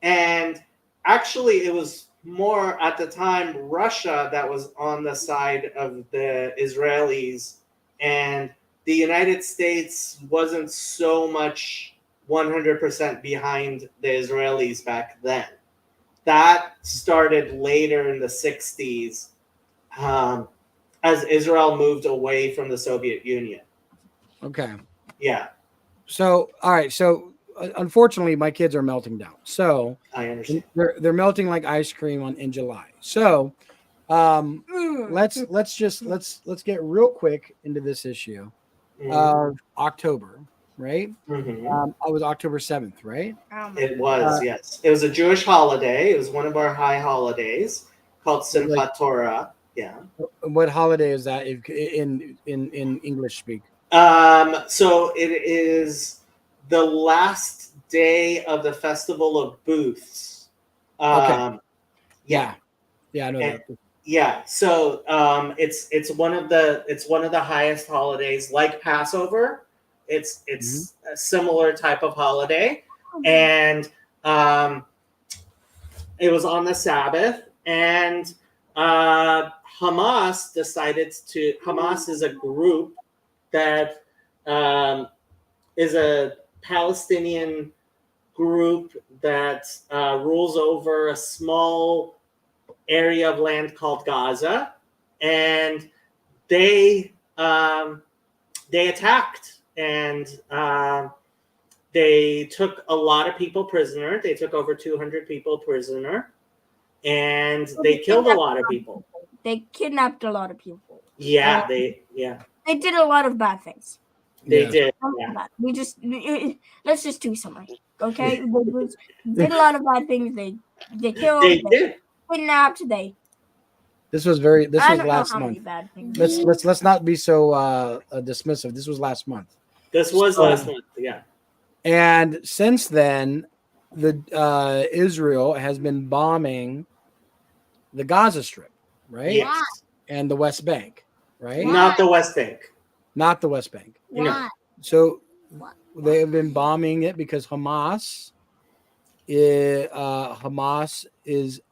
And actually, it was more at the time Russia that was on the side of the Israelis. And the United States wasn't so much 100% behind the Israelis back then. That started later in the 60s as Israel moved away from the Soviet Union. Okay. Yeah, So, all right. So, unfortunately, my kids are melting down. So, I understand. they're melting like ice cream in July. So, let's get real quick into this issue of October, right? Mm-hmm. I was October 7th, right? It was, yes. It was a Jewish holiday. It was one of our high holidays called Simchat Torah. Yeah. What holiday is that in English speak? So it is the last day of the Festival of Booths. Okay. Yeah. Yeah, I know And- that. Yeah. So it's one of the highest holidays, like Passover. It's a similar type of holiday, and it was on the Sabbath, and Hamas decided to. Hamas is a group that is a Palestinian group that rules over a small area of land called Gaza, and they attacked and they took a lot of people prisoner. They took over 200 people prisoner, and they killed a lot of people. They kidnapped a lot of people. Yeah, They they did a lot of bad things. they Yeah. did. Don't do Yeah. that. Let's just do summary, okay? They did a lot of bad things. They killed. They did. Kidnapped. They. This was last how many month. bad things. Let's not be so dismissive. This was last month. This was last month. Yeah. And since then, the Israel has been bombing the Gaza Strip, right? Yes. And the West Bank, right? Not the West Bank. Not the West Bank. Why? So they have been bombing it because Hamas is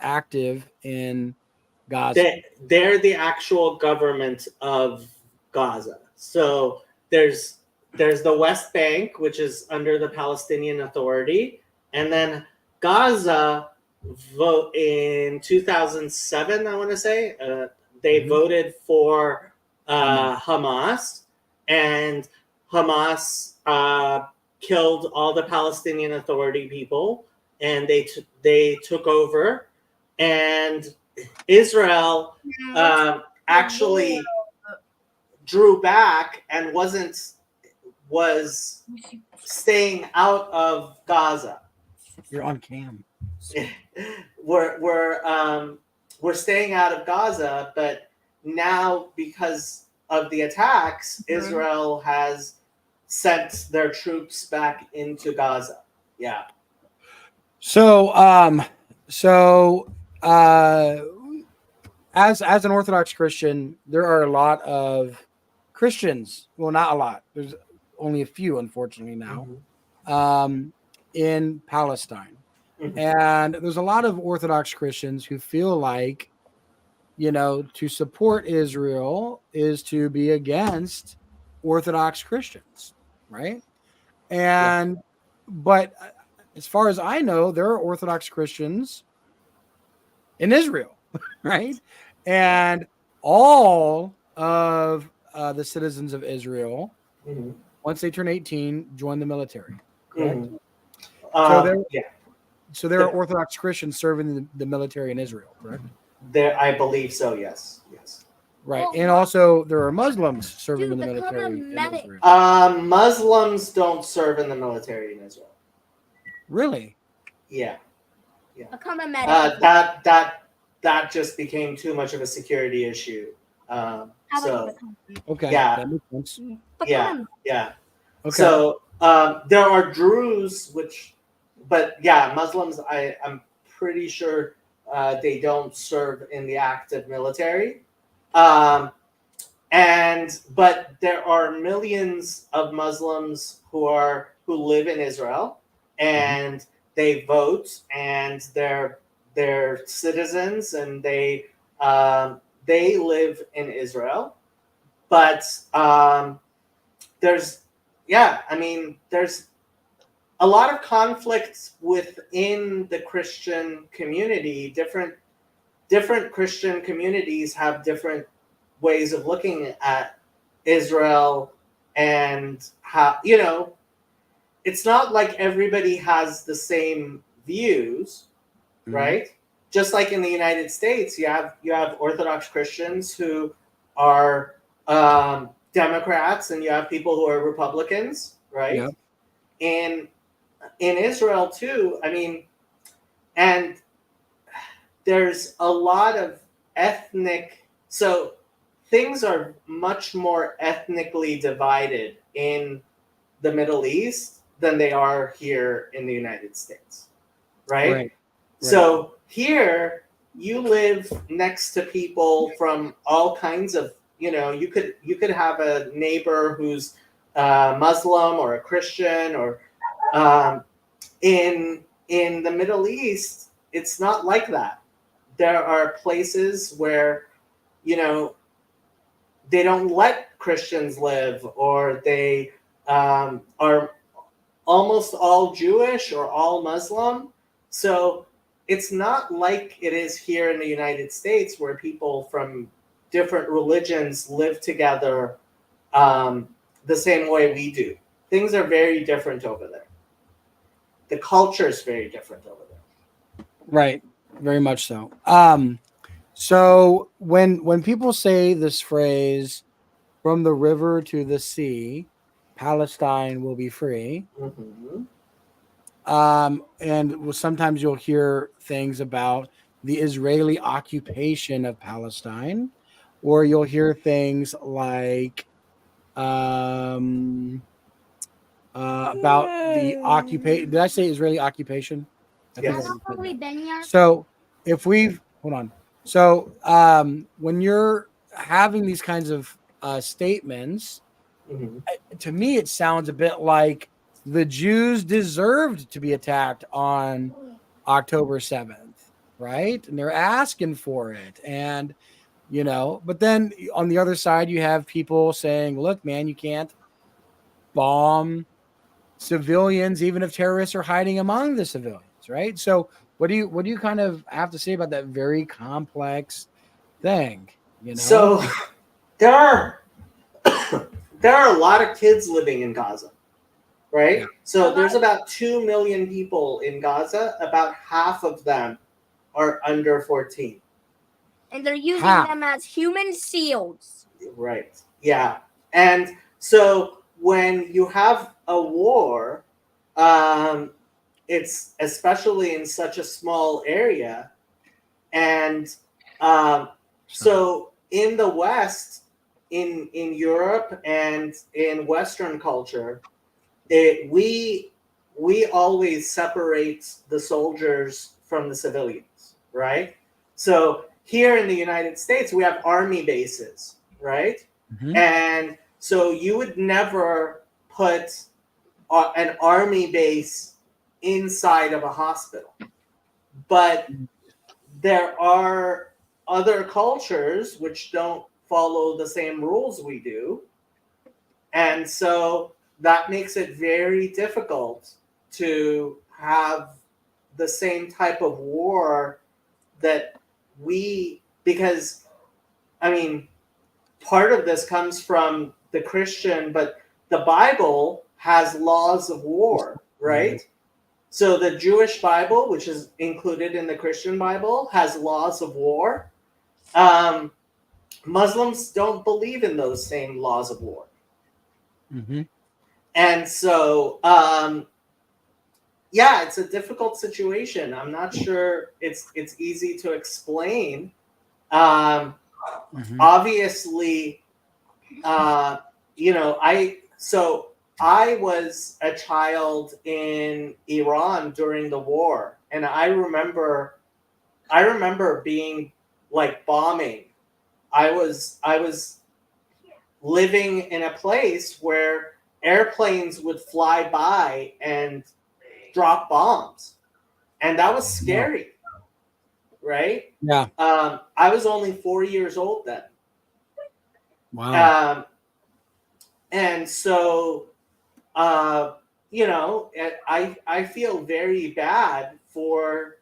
active in Gaza. They're the actual government of Gaza. So there's the West Bank, which is under the Palestinian Authority, and then Gaza vote in 2007. I want to say they voted for Hamas, and Hamas killed all the Palestinian Authority people, and they took over, and Israel actually drew back and was staying out of Gaza. You're on cam. We're staying out of Gaza, but now because of the attacks, Israel has sent their troops back into Gaza. Yeah. So as an Orthodox Christian, there are a lot of Christians. Well, not a lot. There's only a few, unfortunately, now in Palestine. And there's a lot of Orthodox Christians who feel like, to support Israel is to be against Orthodox Christians, right? And but as far as I know, there are Orthodox Christians in Israel, right? And all of the citizens of Israel, once they turn 18, join the military. Correct? So there are Orthodox Christians serving the military in Israel, correct? There, I believe so. Yes. Right, and also there are Muslims serving in the military in Israel. Muslims don't serve in the military in Israel. Really? Yeah. Become a medic. That just became too much of a security issue. So Okay. Yeah. That makes sense. yeah. Okay. So there are Druze, but Muslims. I'm pretty sure they don't serve in the active military. but there are millions of Muslims who live in Israel, and they vote, and they're citizens, and they live in Israel. But there's there's a lot of conflicts within the Christian community. Different Christian communities have different ways of looking at Israel, and how, it's not like everybody has the same views, right? Just like in the United States, you have Orthodox Christians who are Democrats, and you have people who are Republicans, right? Yep. And in Israel too, and there's a lot of so things are much more ethnically divided in the Middle East than they are here in the United States, right? Right. So here you live next to people from all kinds of, you could have a neighbor who's Muslim or a Christian, or in the Middle East, it's not like that. There are places where, they don't let Christians live, or they are almost all Jewish or all Muslim. So it's not like it is here in the United States, where people from different religions live together the same way we do. Things are very different over there. The culture is very different over there. Right. Very much so. So when people say this phrase, from the river to the sea, Palestine will be free. Mm-hmm. And sometimes you'll hear things about the Israeli occupation of Palestine, or you'll hear things like about the occupation. Did I say Israeli occupation? I think Yes. I said Probably that. been here. So if we've hold on, so when you're having these kinds of statements, Mm-hmm. to me it sounds a bit like the Jews deserved to be attacked on October 7th, right? And they're asking for it. And but then on the other side you have people saying, look, man, you can't bomb civilians even if terrorists are hiding among the civilians, right? So what do you kind of have to say about that very complex thing? So there are a lot of kids living in Gaza, right? Yeah. So there's about 2 million people in Gaza. About half of them are under 14. And they're using How? them as human seals. Right. Yeah. And so when you have a war, it's especially in such a small area. And so in the West, in Europe and in Western culture, we always separate the soldiers from the civilians, right? So here in the United States, we have army bases, right? Mhm. And so you would never put an army base inside of a hospital. But there are other cultures which don't follow the same rules we do. And so that makes it very difficult to have the same type of war that because part of this comes from the Christian, but the Bible has laws of war, right? Mm-hmm. So the Jewish Bible, which is included in the Christian Bible, has laws of war. Muslims don't believe in those same laws of war. Mm-hmm. And so, it's a difficult situation. I'm not sure it's easy to explain. Mm-hmm. Obviously, I was a child in Iran during the war, and I remember being like bombing. I was living in a place where airplanes would fly by and drop bombs, and that was scary, right? Yeah. I was only 4 years old then. Wow. And so, I feel very bad for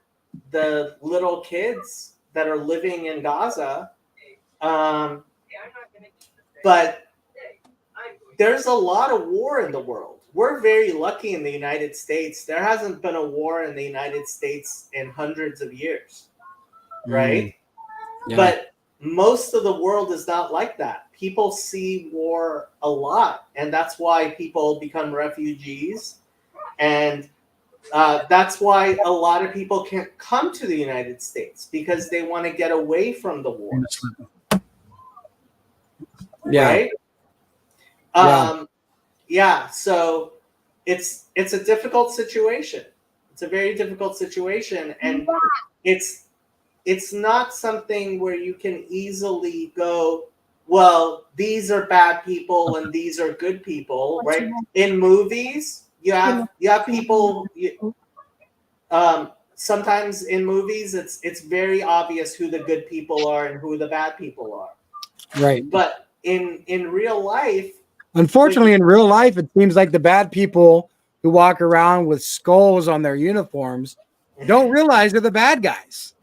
the little kids that are living in Gaza. But there's a lot of war in the world. We're very lucky in the United States. There hasn't been a war in the United States in hundreds of years, right? Yeah. But most of the world is not like that. People see war a lot, and that's why people become refugees. And that's why a lot of people can't come to the United States, because they want to get away from the war. Yeah. Right? So it's a difficult situation. It's a very difficult situation, and it's not something where you can easily go, well, these are bad people and these are good people, right? In movies, you have people. Sometimes in movies, it's very obvious who the good people are and who the bad people are. Right. But in real life, unfortunately, in real life, it seems like the bad people who walk around with skulls on their uniforms don't realize they're the bad guys.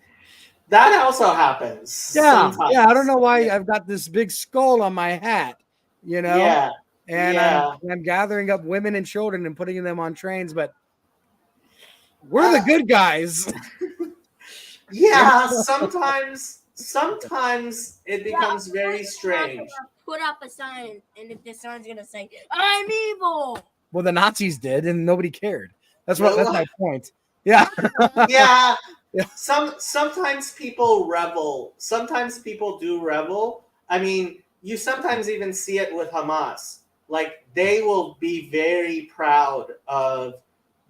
That also happens. Yeah. Sometimes. Yeah. I don't know why I've got this big skull on my hat, you know? Yeah. And I'm gathering up women and children and putting them on trains, but we're the good guys. Yeah, sometimes it becomes very strange. Put up a sign, and if the sign's gonna say, "I'm evil." Well, the Nazis did, and nobody cared. That's my point. Yeah. Yeah. Sometimes people revel. Sometimes people do revel. I mean, you sometimes even see it with Hamas. Like, they will be very proud of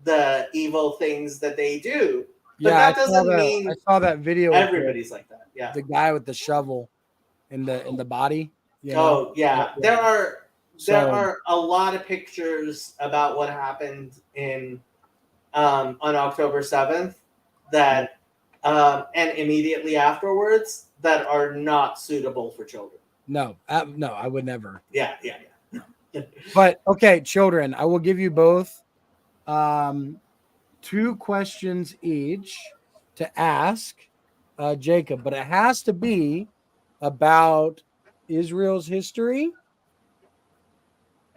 the evil things that they do. But that doesn't mean I saw that video. Everybody's like that. Yeah. The guy with the shovel in the body. You know? Oh yeah. There are a lot of pictures about what happened in on October 7th that and immediately afterwards that are not suitable for children. No, I would never. Yeah. But okay, children, I will give you both 2 questions each to ask Jacob, but it has to be about Israel's history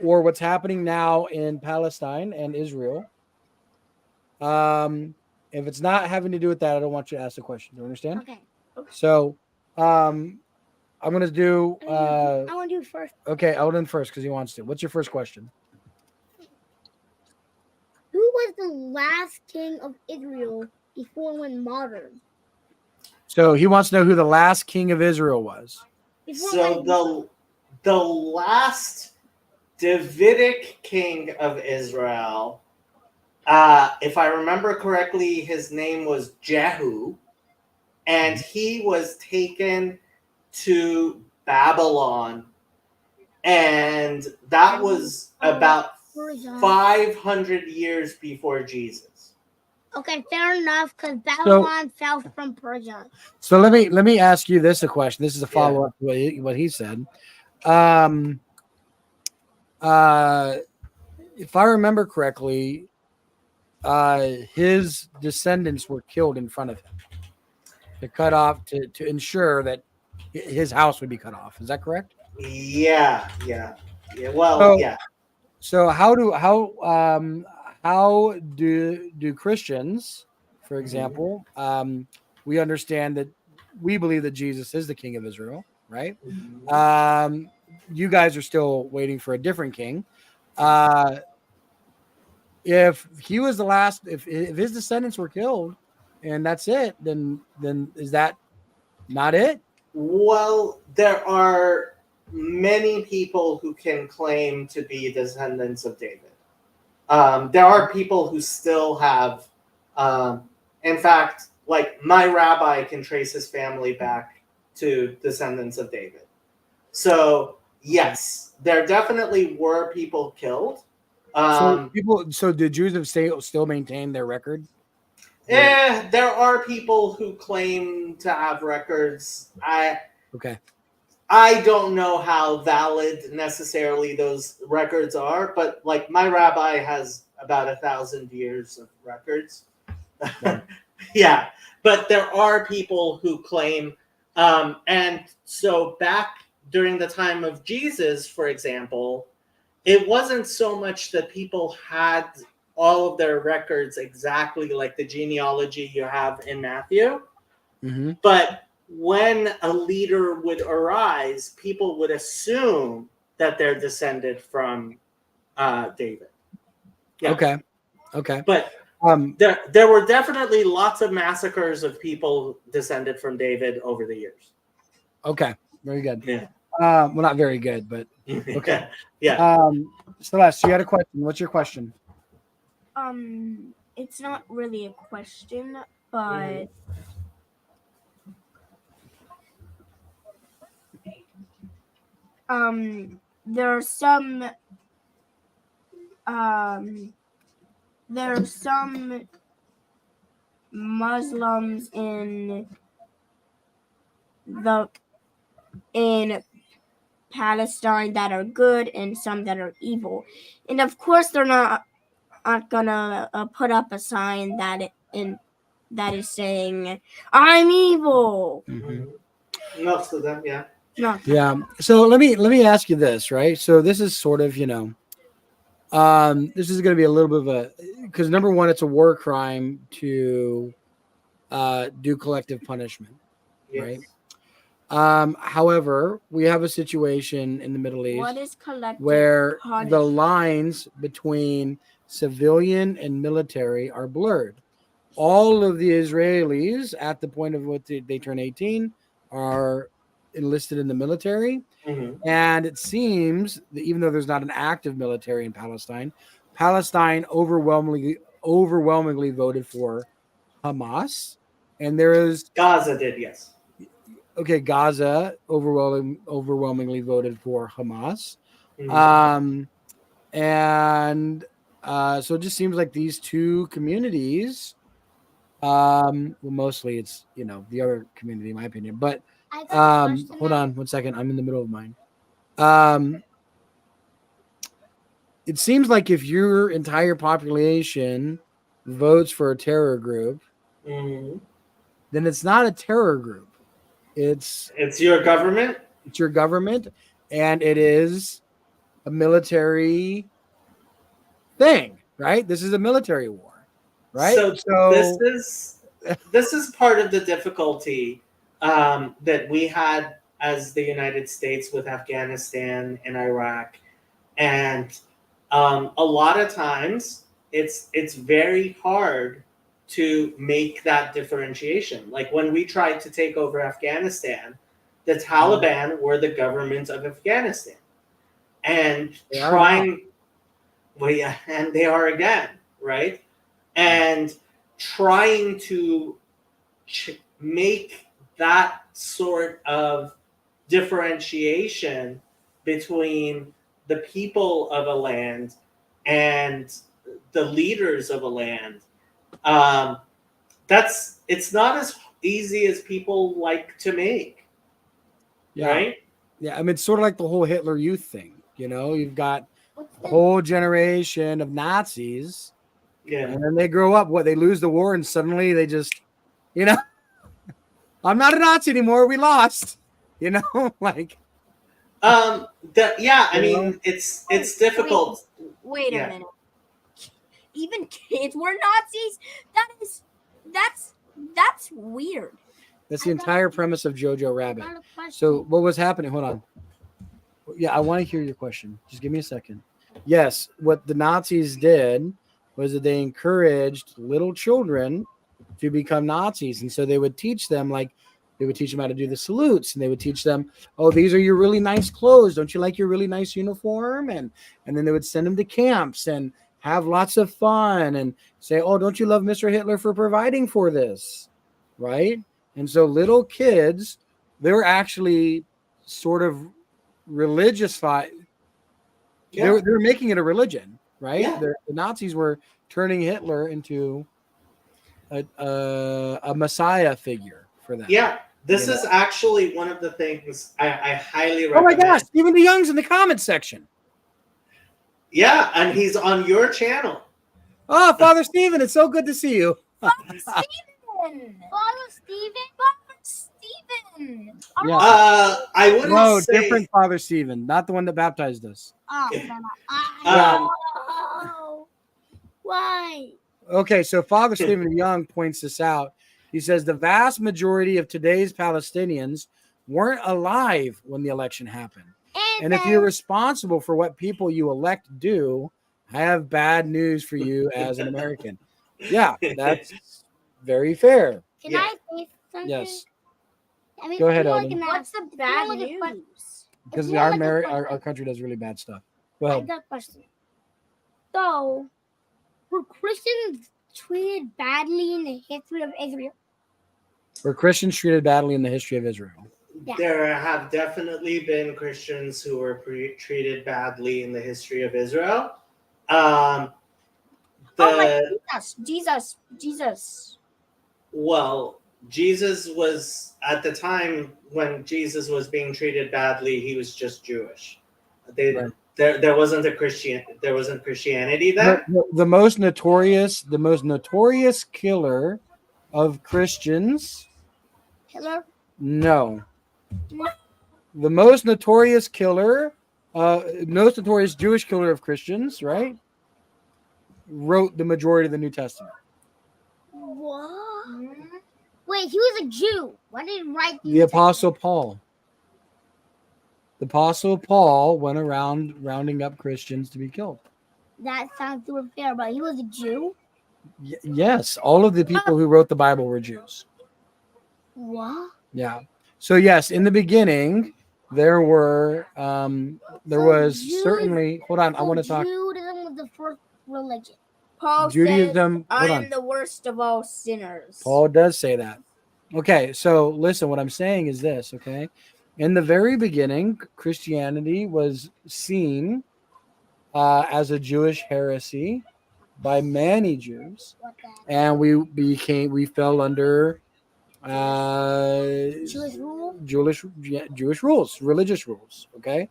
or what's happening now in Palestine and Israel. If it's not having to do with that, I don't want you to ask the question. Do you understand? Okay. So, I'm going to do. I want to do first. Okay, Eldon first because he wants to. What's your first question? Who was the last king of Israel before it went modern? So he wants to know who the last king of Israel was. So the last Davidic king of Israel, if I remember correctly, his name was Jehu, and he was taken to Babylon, and that was about 500 years before Jesus. Okay, fair enough, because Babylon fell from Persia. So let me ask you this a question. This is a follow up to what he said. If I remember correctly, his descendants were killed in front of him to cut off to ensure that his house would be cut off. Is that correct? Yeah. Well, yeah. So how do Christians, for example, we understand that we believe that Jesus is the King of Israel, right? You guys are still waiting for a different king. If he was the last, if his descendants were killed, and that's it, then is that not it? Well, there are many people who can claim to be descendants of David. There are people who still have, in fact, like my rabbi can trace his family back to descendants of David. So Yes, there definitely were people killed. So the Jews have still maintained their record? There are people who claim to have records. Okay. I don't know how valid necessarily those records are, but like my rabbi has about 1,000 years of records. Wow. Yeah, but there are people who claim, and so back during the time of Jesus, for example, it wasn't so much that people had all of their records exactly like the genealogy you have in Matthew, Mm-hmm. but when a leader would arise, people would assume that they're descended from David. Yeah. Okay. But there were definitely lots of massacres of people descended from David over the years. Okay. Very good. Yeah. Well, not very good, but okay. Yeah. Celeste, you had a question. What's your question? It's not really a question, but there are some Muslims in Palestine that are good and some that are evil, and of course they're aren't gonna put up a sign that is saying I'm evil. Mm-hmm. Most of them, yeah. No. Yeah. So let me ask you this, right? So this is sort of, this is going to be a little bit of a, because number one, it's a war crime to do collective punishment, Yes. right? However, we have a situation in the Middle East What is collective where the punishment? lines between civilian and military are blurred. All of the Israelis at the point of what they turn 18 are enlisted in the military. Mm-hmm. And it seems that even though there's not an active military in Palestine, Palestine overwhelmingly voted for Hamas. And there is Gaza did, yes. Gaza overwhelmingly voted for Hamas. Mm-hmm. And so it just seems like these two communities, well, mostly it's the other community in my opinion, but hold on 1 second, I'm in the middle of mine. It seems like if your entire population votes for a terror group, Mm-hmm. then it's not a terror group. It's your government. It's your government, and it is a military thing, right? This is a military war, right? So this is part of the difficulty that we had as the United States with Afghanistan and Iraq, and a lot of times it's very hard to make that differentiation. Like when we tried to take over Afghanistan, the Taliban were the government of Afghanistan, and and they are again, right? And trying to make that sort of differentiation between the people of a land and the leaders of a land, it's not as easy as people like to make. Right? Yeah, I mean, it's sort of like the whole Hitler Youth thing. You've got a whole generation of Nazis, and then they grow up. They lose the war, and suddenly they just, I'm not a Nazi anymore. We lost. Like. I mean, it's difficult. Wait a minute. Even kids were Nazis? That's weird. That's the entire premise of Jojo Rabbit. So what was happening? Hold on. Yeah, I want to hear your question. Just give me a second. Yes, what the Nazis did was that they encouraged little children to become Nazis. And so they would teach them, how to do the salutes, and they would teach them, oh, these are your really nice clothes. Don't you like your really nice uniform? And then they would send them to camps and have lots of fun and say, oh, don't you love Mr. Hitler for providing for this? Right? And so little kids, they were actually sort of religious fight. Yeah. They were making it a religion, right? Yeah. The Nazis were turning Hitler into a messiah figure for them. Yeah. This You is actually one of the things I highly Oh my recommend. gosh, Stephen DeYoung's in the comments section. Yeah, and he's on your channel. Oh, Father Stephen, it's so good to see you. Stephen! Father Stephen. Stephen! Yeah. I wouldn't No, say different Father Stephen, not the one that baptized us. Oh, Um, why? Okay, so Father Stephen Young points this out. He says the vast majority of today's Palestinians weren't alive when the election happened. And if you're responsible for what people you elect do, I have bad news for you as an American. Yeah, that's very fair. Can Yeah. I say something? Yes, I mean, Go ahead, more Eldon. like What's the bad like a que- news? because more our, like a our country does really bad stuff. Go I ahead. got a question. So, were Christians treated badly in the history of Israel? Were Christians treated badly in the history of Israel? Yeah. there have definitely been Christians who were treated badly in the history of Israel. Jesus. Well, Jesus was at the time when Jesus was being treated badly, he was just Jewish. Right. There wasn't Christianity then. The most notorious killer of Christians. Hitler? No. The most notorious Jewish killer of Christians, right? Wrote the majority of the New Testament. What? Wait, he was a Jew. Why did he write The Apostle Paul. The Apostle Paul went around rounding up Christians to be killed. That sounds super fair, but he was a Jew? Yes, all of the people who wrote the Bible were Jews. What? Yeah. So yes, in the beginning, there was Jews- certainly. Hold on, I want to talk. Judaism was the first religion. Paul says, Judaism. I Hold am on. the worst of all sinners. Paul does say that. Okay, so listen, what I'm saying is this, okay? In the very beginning, Christianity was seen as a Jewish heresy by many Jews, What the and we fell under Jewish rule? Jewish rules, religious rules, okay?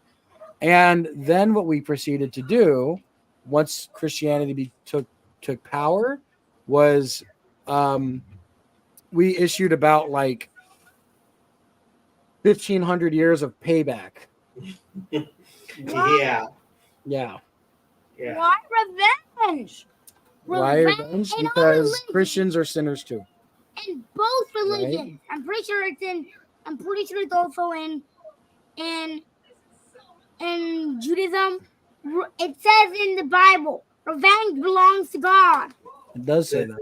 And then what we proceeded to do once Christianity took power was we issued about like 1,500 years of payback. Yeah. Yeah. Yeah. Why revenge? Why revenge? in all Because religions. Christians are sinners too. In both religions. I'm pretty sure it's also in Judaism. It says in the Bible, revenge belongs to God. It does say that.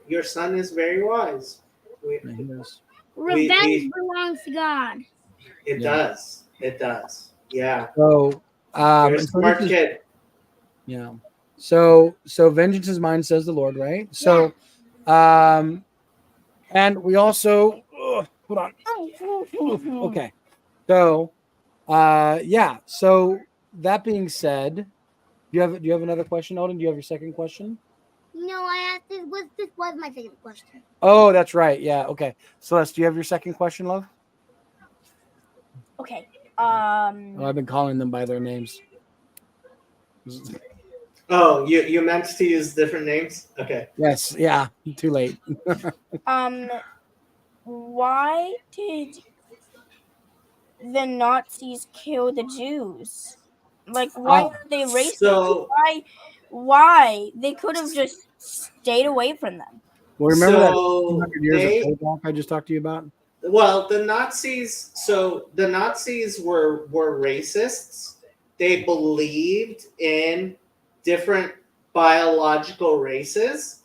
Your son is very wise. Yeah, he does. Revenge belongs to God. It Yeah. does. It does. Yeah. So You're a and so smart this is- kid. Yeah. So vengeance is mine, says the Lord, right? So and we also hold on. Okay. So yeah. So that being said, do you have another question, Alden? Do you have your second question? No, I asked this was my second question. Oh, that's right. Yeah. Okay. Celeste, do you have your second question, love? Okay. Oh, I've been calling them by their names. Oh, you meant to use different names? Okay. Yes. Yeah. Too late. Why did the Nazis kill the Jews? Like, why are they racist? So- Why? They could have just stayed away from them. Well, remember that So 100 years they- of payback I just talked to you about? Well, the Nazis. So the Nazis were racists. They believed in different biological races,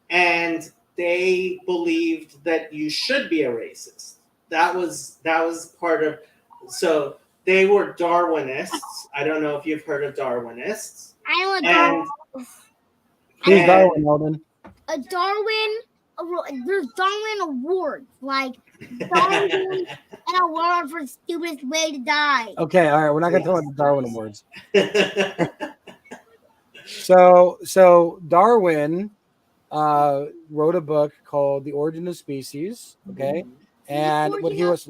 and they believed that you should be a racist. That was part of. So they were Darwinists. I don't know if you've heard of Darwinists. I know And Who's And- Darwin, Alden? a Darwin there's Darwin awards, like Darwin an award for stupidest way to die. Okay, all right. We're not gonna Yes. talk about the Darwin Awards. So Darwin wrote a book called The Origin of Species. Okay, and what he was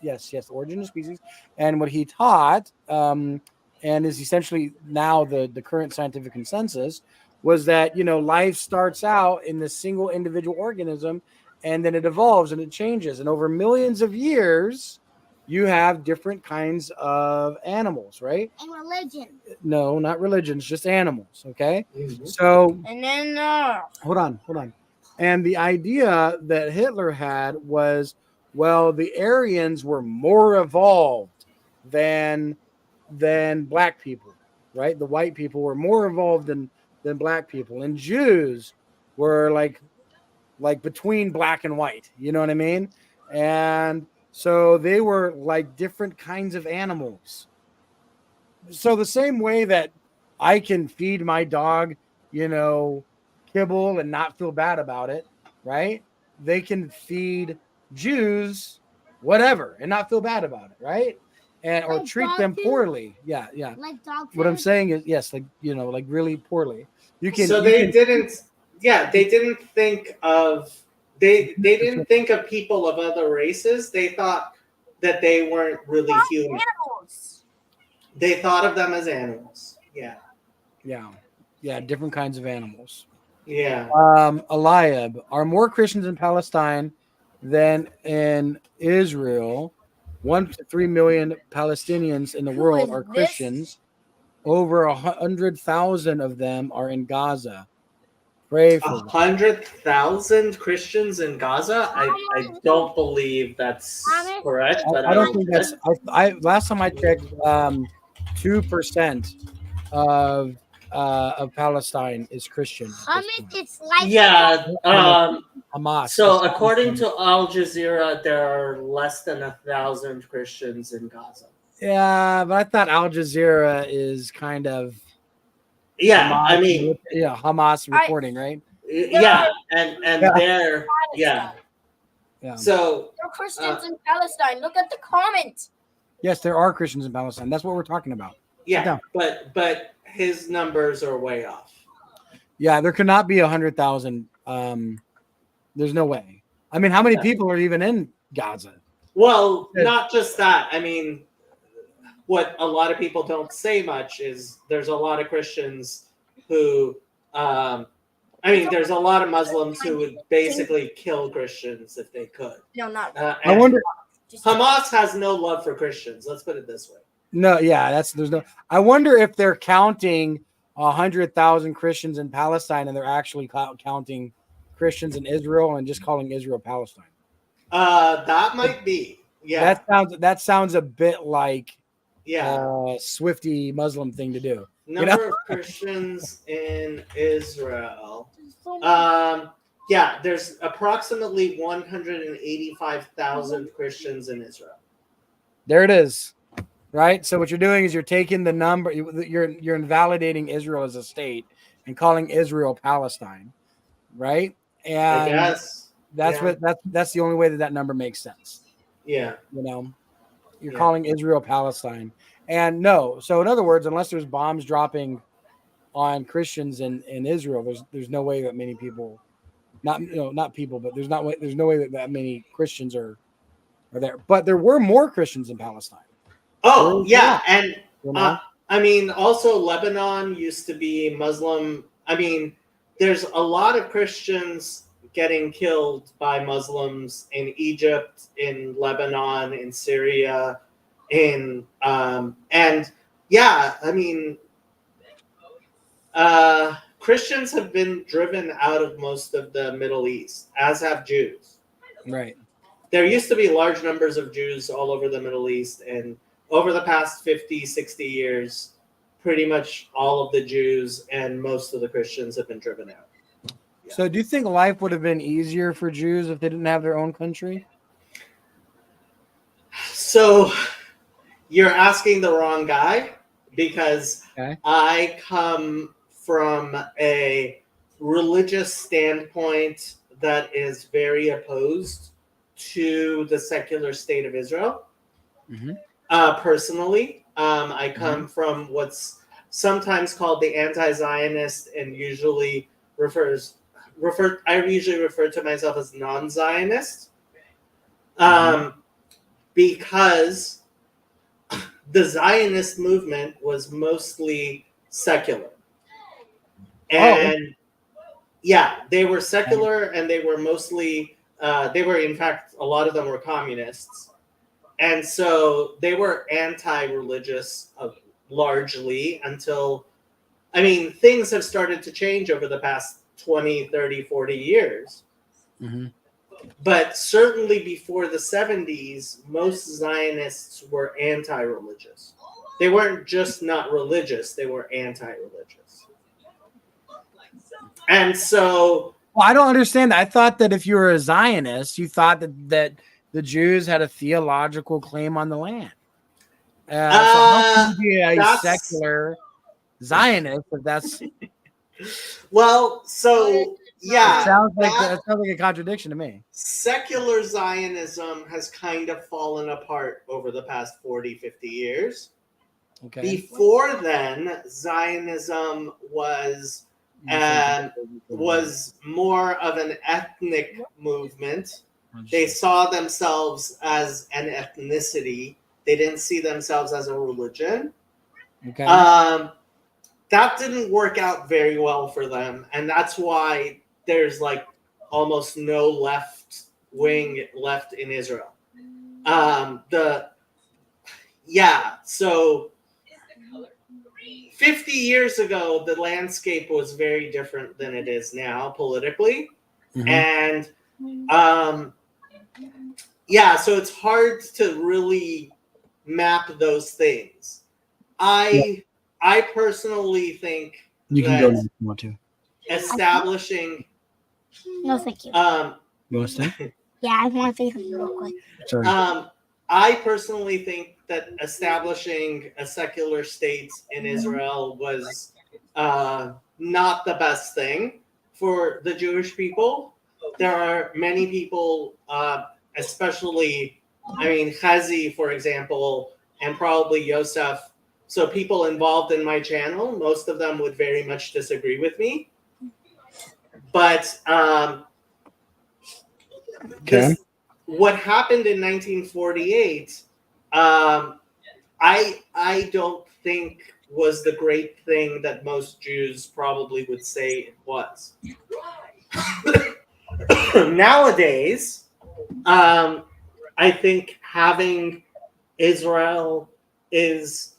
yes, Origin of Species, and what he taught, and is essentially now the current scientific consensus, was that life starts out in this single individual organism, and then it evolves and it changes, and over millions of years, you have different kinds of animals, right? And religion. No, not religions, just animals. Okay, Mhm. so And then hold on. And the idea that Hitler had was, well, the Aryans were more evolved than black people, right? The white people were more evolved than black people, and Jews were like between black and white. You know what I mean? And so they were like different kinds of animals. So the same way that I can feed my dog, kibble and not feel bad about it, right? They can feed Jews whatever and not feel bad about it, right? And or Like treat dog them food? poorly. Yeah. Like dog food. What I'm saying is, yes, like like really poorly. You can. So they didn't think of they didn't think of people of other races. They thought that they weren't really human. animals. They thought of them as animals. Yeah. Yeah, different kinds of animals. Yeah. Eliab, are more Christians in Palestine than in Israel? 1 to 3 million Palestinians in the Who world is are this? Christians. Over 100,000 of them are in Gaza. Pray for them. 100,000 Christians in Gaza? I don't believe that's correct, but I don't think that's. I last time I checked, 2% of Palestine is Christian. at this Hummus, point. it's like Yeah. Hamas. So according to Al Jazeera, there are less than 1,000 Christians in Gaza. Yeah, but I thought Al Jazeera is kind of Yeah, Hamas, I mean, Hamas reporting, right? yeah, and Yeah. they're yeah. Yeah. So There are Christians in Palestine. Look at the comment. Yes, there are Christians in Palestine. That's what we're talking about. yeah, but his numbers are way off. Yeah, there cannot be 100,000. There's no way. I mean, how many people are even in Gaza? Well, not just that. I mean, what a lot of people don't say much is there's a lot of Christians who, there's a lot of Muslims who would basically kill Christians if they could. No, not. I wonder. Hamas has no love for Christians. Let's put it this way. No, yeah, there's no. I wonder if they're counting 100,000 Christians in Palestine and they're actually counting Christians in Israel and just calling Israel Palestine. That might be. Yeah. That sounds a bit like Swifty Muslim thing to do. Number of Christians in Israel. There's approximately 185,000 Christians in Israel. There it is. Right? So what you're doing is you're taking the number, you're invalidating Israel as a state and calling Israel Palestine, right? And I guess that's the only way that number makes sense. Yeah. You're calling Israel Palestine. And no, so in other words, unless there's bombs dropping on Christians in Israel, there's no way that many people, not people, but there's no way that many Christians are there. But there were more Christians in Palestine. Oh, yeah. And also Lebanon used to be Muslim. I mean, there's a lot of Christians getting killed by Muslims in Egypt, in Lebanon, in Syria, Christians have been driven out of most of the Middle East, as have Jews. Right. There used to be large numbers of Jews all over the Middle East, and over the past 50, 60 years, pretty much all of the Jews and most of the Christians have been driven out. Yeah. So do you think life would have been easier for Jews if they didn't have their own country? So you're asking the wrong guy, because I come from a religious standpoint that is very opposed to the secular state of Israel. Mhm. Personally, I come from what's sometimes called the anti-Zionist, and usually I usually refer to myself as non-Zionist, because the Zionist movement was mostly secular, and yeah, they were secular, and they were mostly they were, in fact, a lot of them were communists. And so they were anti-religious largely until, I mean, things have started to change over the past 20, 30, 40 years. But certainly before the 70s, most Zionists were anti-religious. They weren't just not religious, they were anti-religious. And so... Well, I don't understand that. I thought that if you were a Zionist, you thought that the Jews had a theological claim on the land. So how can you be a secular Zionist if that's... Well, so yeah, it sounds like a contradiction to me. Secular Zionism has kind of fallen apart over the past 40, 50 years. Okay. Before then, Zionism was more of an ethnic movement. They saw themselves as an ethnicity. They didn't see themselves as a religion. Okay. That didn't work out very well for them, and that's why there's like almost no left wing left in Israel. So 50 years ago, the landscape was very different than it is now politically. And so it's hard to really map those things. I personally think you can go if you want to. Establishing... No, thank you. You want to stay? Yeah, I want to say something real quick. Sorry. I personally think that establishing a secular state in Israel was not the best thing for the Jewish people. There are many people, especially, Chazi, for example, and probably Yosef. So people involved in my channel, most of them would very much disagree with me. But what happened in 1948, I don't think was the great thing that most Jews probably would say it was. Nowadays, I think having Israel is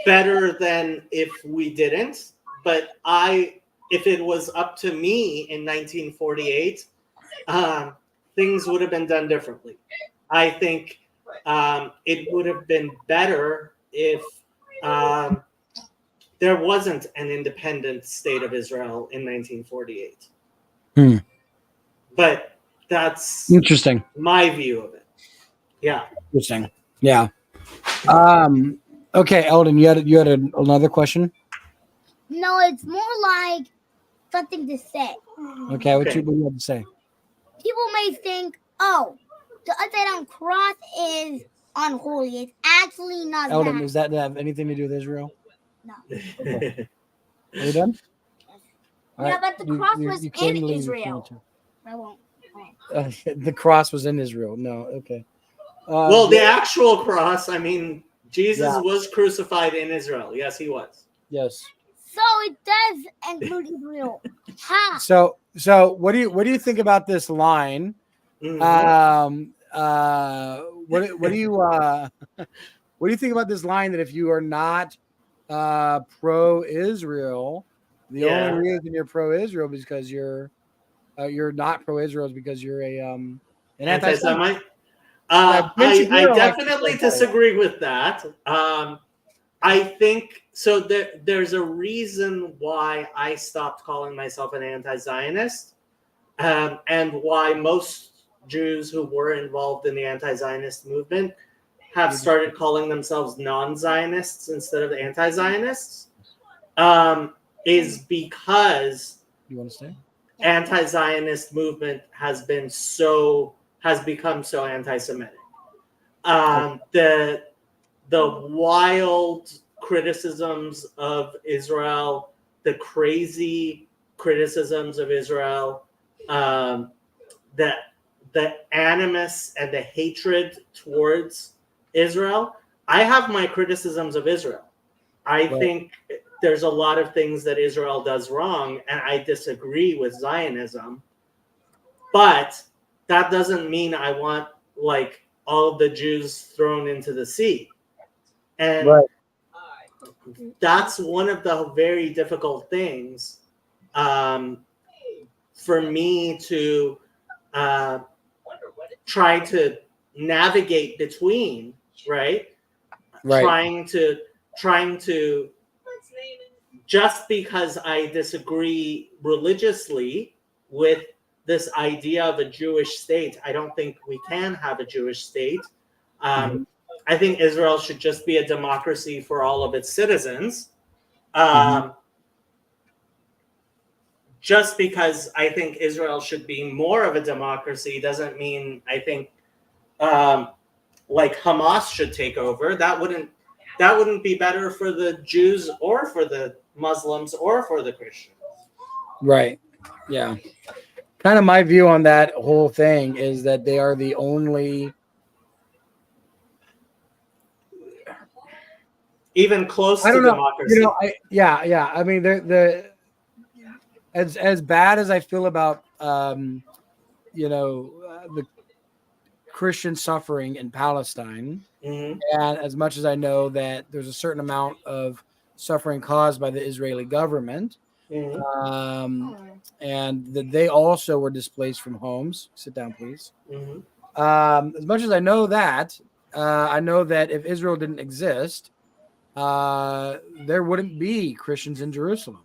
better than if we didn't. But if it was up to me in 1948, things would have been done differently. I think it would have been better if there wasn't an independent state of Israel in 1948. But that's interesting. My view of it. Yeah. Interesting. Yeah. Okay, Eldon, you had another question? No, it's more like something to say. Okay, what do you have to say? People may think, oh, the upside down cross is unholy. It's actually not. Eldon, does that have anything to do with Israel? No. Okay. Are you done? Yeah, but the cross was in Israel. I won't. The cross was in Israel. No, okay. Well, the actual cross, Jesus was crucified in Israel. Yes, he was. Yes. So it does include Israel. Ha. So what do you think about this line? Mm-hmm. What do you think about this line that if you are not pro-Israel, the only reason you're pro-Israel is because you're not pro-Israel is because you're an anti-Semite. I definitely disagree with that. I think so. There's a reason why I stopped calling myself an anti-Zionist, and why most Jews who were involved in the anti-Zionist movement have started calling themselves non-Zionists instead of anti-Zionists, is because... You want to stay? anti-Zionist movement has become so anti-Semitic. The wild criticisms of Israel, the crazy criticisms of Israel, the animus and the hatred towards Israel. I have my criticisms of Israel. I think there's a lot of things that Israel does wrong, and I disagree with Zionism. But that doesn't mean I want like all of the Jews thrown into the sea. And that's one of the very difficult things for me to try to navigate between, right? Trying to just because I disagree religiously with this idea of a Jewish state, I don't think we can have a Jewish state. I think Israel should just be a democracy for all of its citizens. Just because I think Israel should be more of a democracy doesn't mean I think like Hamas should take over. That wouldn't be better for the Jews or for the Muslims or for the Christians. Right. Yeah. Kind of my view on that whole thing is that they are the only even close to democracy. You know, yeah. I mean, the as bad as I feel about the Christian suffering in Palestine, and as much as I know that there's a certain amount of suffering caused by the Israeli government, and that they also were displaced from homes. Sit down, please. As much as I know that if Israel didn't exist, there wouldn't be Christians in Jerusalem.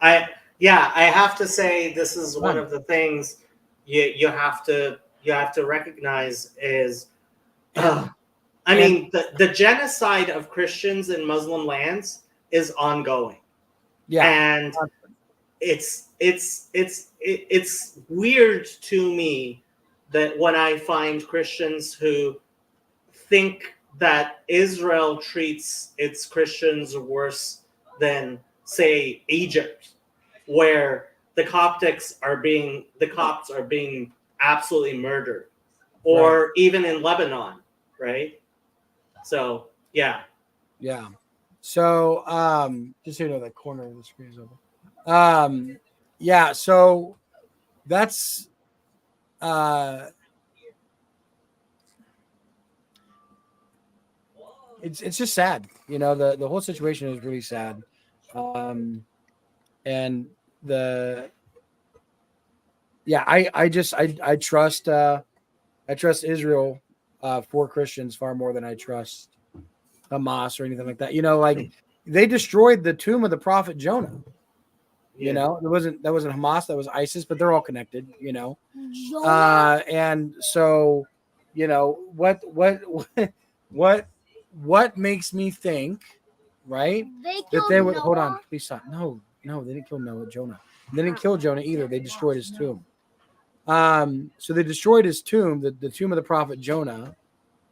I have to say this is one of the things you have to recognize is the genocide of Christians in Muslim lands is ongoing. Yeah. And it's weird to me that when I find Christians who think that Israel treats its Christians worse than, say, Egypt, where the Copts are being absolutely murdered, or even in Lebanon, right? So yeah. So just so you know, that corner of the screen is open. So that's it's just sad, the whole situation is really sad, and I trust Israel for Christians far more than I trust Hamas or anything like that. Like they destroyed the tomb of the prophet Jonah. That wasn't Hamas, that was ISIS, but they're all connected. And so what makes me think, right? That they would hold on, please stop. No, they didn't kill Jonah. They didn't kill Jonah either. They destroyed his tomb. So they destroyed his tomb, the tomb of the prophet Jonah.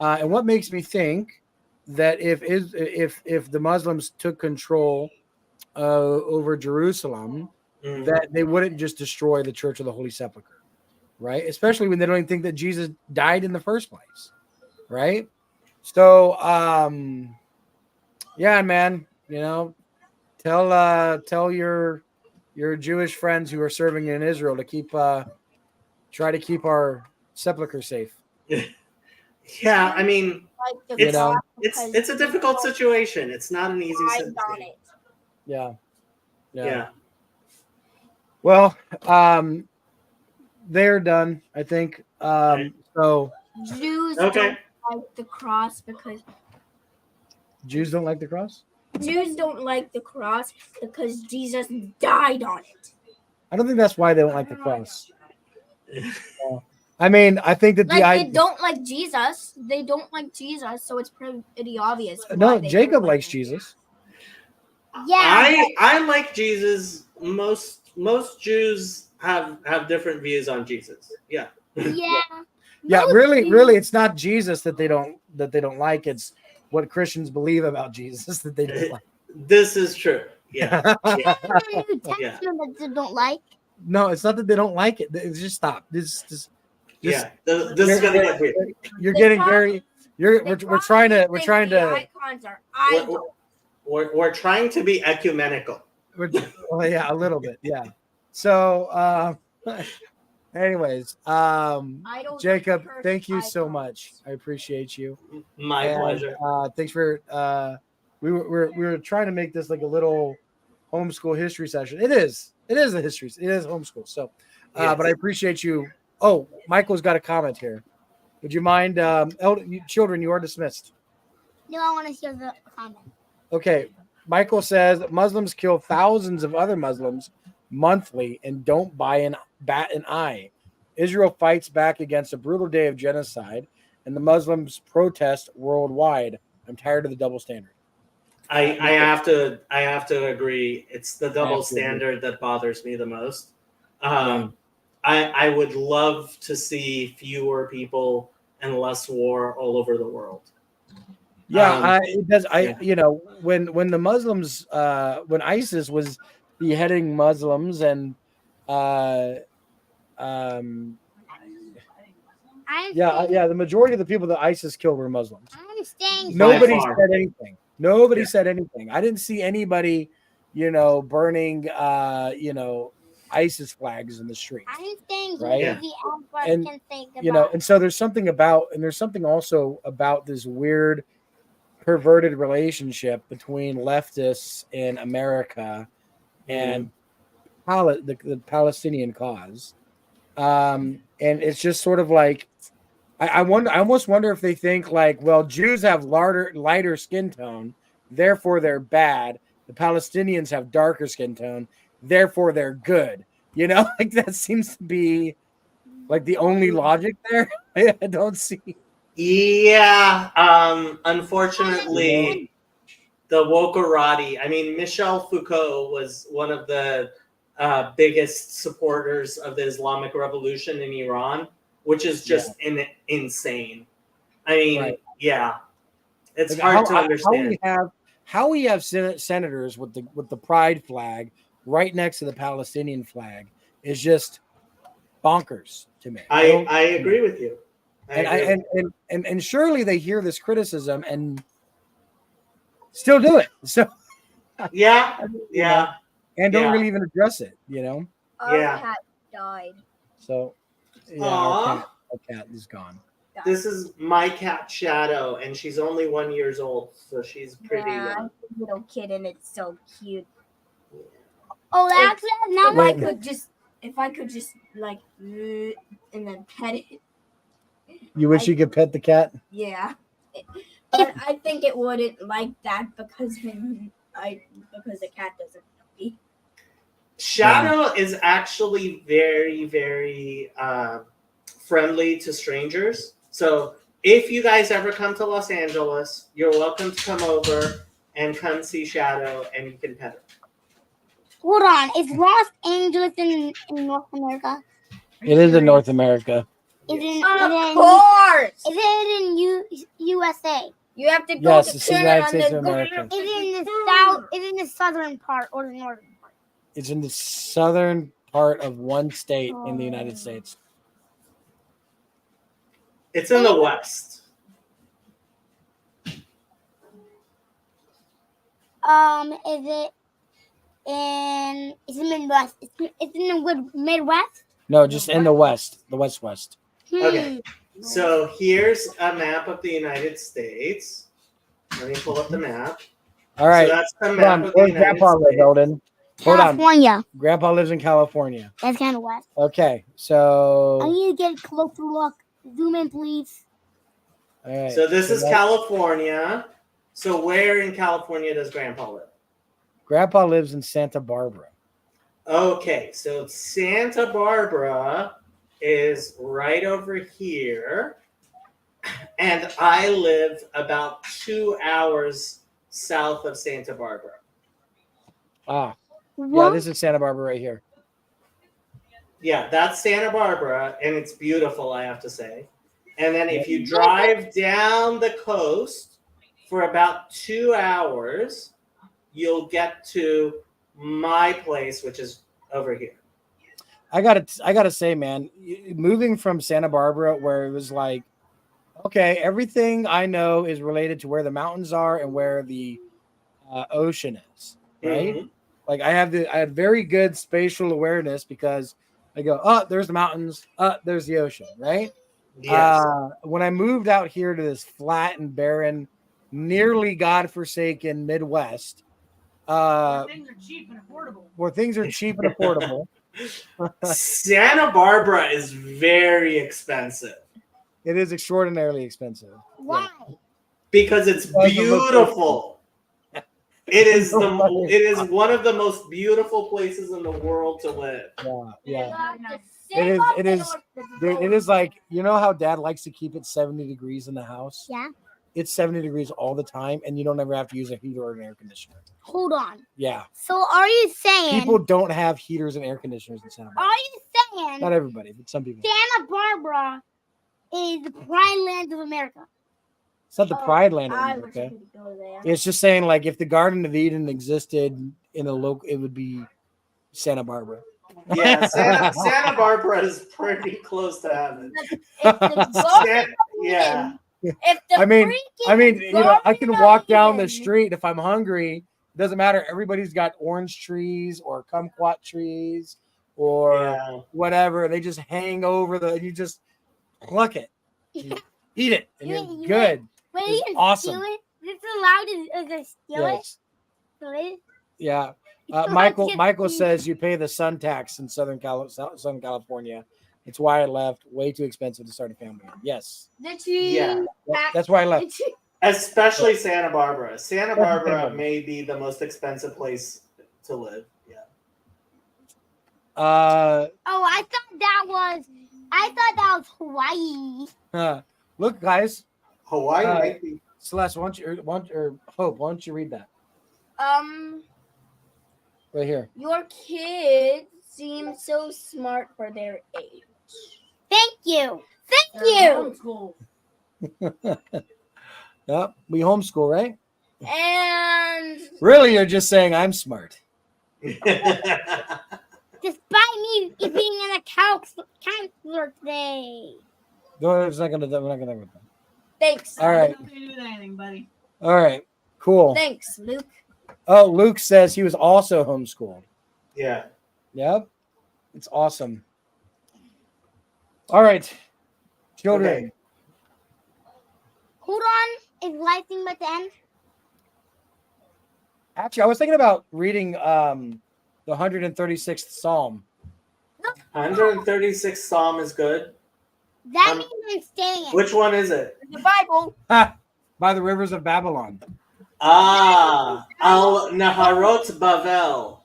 And what makes me think that if the Muslims took control over Jerusalem, that they wouldn't just destroy the Church of the Holy Sepulchre, right? Especially when they don't even think that Jesus died in the first place, right? So, yeah, man, tell your Jewish friends who are serving in Israel to try to keep our sepulchre safe. Yeah, I mean, it's a difficult situation. It's not an easy situation. Yeah. Well, they're done, I think. So Jews don't like the cross because Jews don't like the cross? Jews don't like the cross because Jesus died on it. I don't think that's why they don't like the cross. I mean, I think that they don't like Jesus. They don't like Jesus, so it's pretty obvious. No, Jacob likes Jesus. Yeah, I like Jesus most most Jews have different views on Jesus. Yeah. Yeah. Yeah, Most really, Jews- really, it's not Jesus that they don't like. It's what Christians believe about Jesus that they don't like. This is true. Yeah. Yeah. the New Yeah. Testament that they don't like. No, it's not that they don't like it. It's just stop. Just Yeah. This is gonna get weird. you're getting very. We're trying to icons are idol. We're trying to be ecumenical. well, yeah, a little bit, yeah. So, anyways, Idols Jacob, are thank you so icons. much. I appreciate you. My And, pleasure. thanks for we were trying to make this like a little homeschool history session. It is a history. It is homeschool. So, Yes. but I appreciate you. Oh, Michael's got a comment here. Would you mind, children? You are dismissed. No, I want to hear the comment. Okay. Michael says Muslims kill thousands of other Muslims monthly and don't bat an eye. Israel fights back against a brutal day of genocide, and the Muslims protest worldwide. I'm tired of the double standard. I have to agree. It's the double Absolutely. standard that bothers me the most. I would love to see fewer people and less war all over the world. Yeah, it does. Yeah. When the Muslims, when ISIS was beheading Muslims and, the majority of the people that ISIS killed were Muslims. I'm staying. Nobody By far. said anything. Nobody Yeah. said anything. I didn't see anybody, burning, ISIS flags in the streets. I'm staying Right? here. The Alpha And, can say goodbye. And so there's something also about this weird perverted relationship between leftists in America and the Palestinian cause. And it's just sort of like, I almost wonder if they think like, well, Jews have lighter skin tone, therefore they're bad. The Palestinians have darker skin tone, therefore they're good. Like that seems to be like the only logic there. I don't see. Yeah. Unfortunately, the wokerati. I mean, Michel Foucault was one of the biggest supporters of the Islamic Revolution in Iran, which is just insane. I mean, Right. Yeah, it's Like, hard to understand. How we have senators with the pride flag right next to the Palestinian flag is just bonkers to me. I agree with you. And surely they hear this criticism and still do it. So yeah, and don't Yeah. really even address it. Our Yeah. cat died. So yeah, Aw. our cat is gone. This is my cat Shadow, and she's only 1 year old, so she's pretty Yeah, young. little kitten. It's so cute. Oh, that's it. Now If I Wait. could just like and then pet it. You wish you could pet the cat? Yeah. But I think it wouldn't like that because the cat doesn't know me. Shadow is actually very, very friendly to strangers. So if you guys ever come to Los Angeles, you're welcome to come over and come see Shadow, and you can pet her. hold on. Is Los Angeles in North America? It is in North America. Is it Of course. Is it in USA? You have to go Yes, to it's the turn United on States the of America. Is it in the south? Is it in the southern part or the northern part? It's in the southern part of one state in the United States. It's in the West. Is it in? It's in Midwest. It's in the Midwest. No, just in the West, the West. Okay. So here's a map of the United States. Let me pull up the map. All right. So that's the Hold map on. of the Where's United Grandpa live, States. Eldon? Hold on. California. Grandpa lives in California. That's kind of west. Okay, I so need to get a closer look. Zoom in, please. all right. So this is that- California. So where in California does Grandpa live? Grandpa lives in Santa Barbara. Okay, so Santa Barbara is right over here. And I live about 2 hours south of Santa Barbara. Ah, yeah, What? this is Santa Barbara right here. Yeah, that's Santa Barbara, and it's beautiful, I have to say. And then if you drive down the coast for about 2 hours, you'll get to my place, which is over here. I gotta say, man, moving from Santa Barbara, where it was like, okay, everything I know is related to where the mountains are and where the ocean is, right? Mhm. Like I had very good spatial awareness because I go, oh, there's the mountains, there's the ocean, right? Yes. When I moved out here to this flat and barren, nearly godforsaken Midwest, Where things are cheap and affordable. where things are cheap and affordable. Santa Barbara is very expensive It is extraordinarily expensive. Why? because it's Because the location. beautiful. It is one of the most beautiful places in the world to live. Yeah. It is, dude, it is like, you know how dad likes to keep it 70 degrees in the house? Yeah. It's 70 degrees all the time, and you don't ever have to use a heater or an air conditioner. Hold on. Yeah. So are you saying People don't have heaters and air conditioners in Santa Barbara. Are you saying Not everybody, but some people. Santa Barbara is the prime land of America? It's not the pride land of I America. wish I could go there. It's just saying, like, if the Garden of Eden existed in a local, it would be Santa Barbara. Yeah, Santa Barbara is pretty close to heaven. If the Yeah. if the I mean, freaking you know, I can Garden walk of down the Eden- street if I'm hungry. It doesn't matter. Everybody's got orange trees or kumquat trees or Yeah. whatever. They just hang over you just pluck it, you eat it, and You- you're good. Wait, It's you can awesome. steal it? Is it allowed to steal Yes. it? Yeah. It's Michael just- Michael says you pay the sun tax in Southern California. It's why I left. Way too expensive to start a family. Yes. The cheese. Yeah. That's why I left. Especially Santa Barbara. Santa Especially Barbara Santa Barbara. may be the most expensive place to live. Yeah. Uh, Oh, I thought that was Hawaii. look, guys. Hawaii might be. Celeste, Hope, why don't you read that right here? Your kids seem so smart for their age. Thank you. Thank They're you. homeschooled. Yep, we homeschool, right? And Really, you're just saying I'm smart. Despite me being in a counselor today. No, we're not gonna do that. thanks. All right. Nothing to do with anything, buddy. All right, cool. Thanks, Luke. Oh, Luke says he was also homeschooled. Yeah. Yep, it's awesome. All right, children. Okay. Hold on. Is lighting at the end? Actually, I was thinking about reading the 136th Psalm. 136th Psalm is good. That means I'm staying. Which one is it? The Bible. By the rivers of Babylon. Al Naharot Bavel.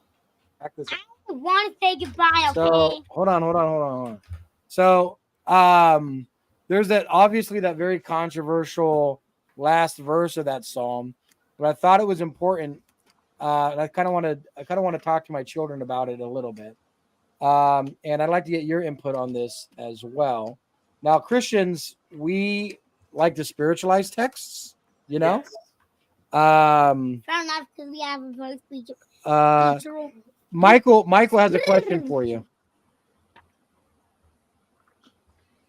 Back this I want to say goodbye, okay? So hold on. So there's obviously that very controversial last verse of that psalm, but I thought it was important. And I kind of want to talk to my children about it a little bit. And I'd like to get your input on this as well. Now, Christians, we like to spiritualize texts, you know. Yes. Fair enough, because we have a very spiritual. Michael has a question for you.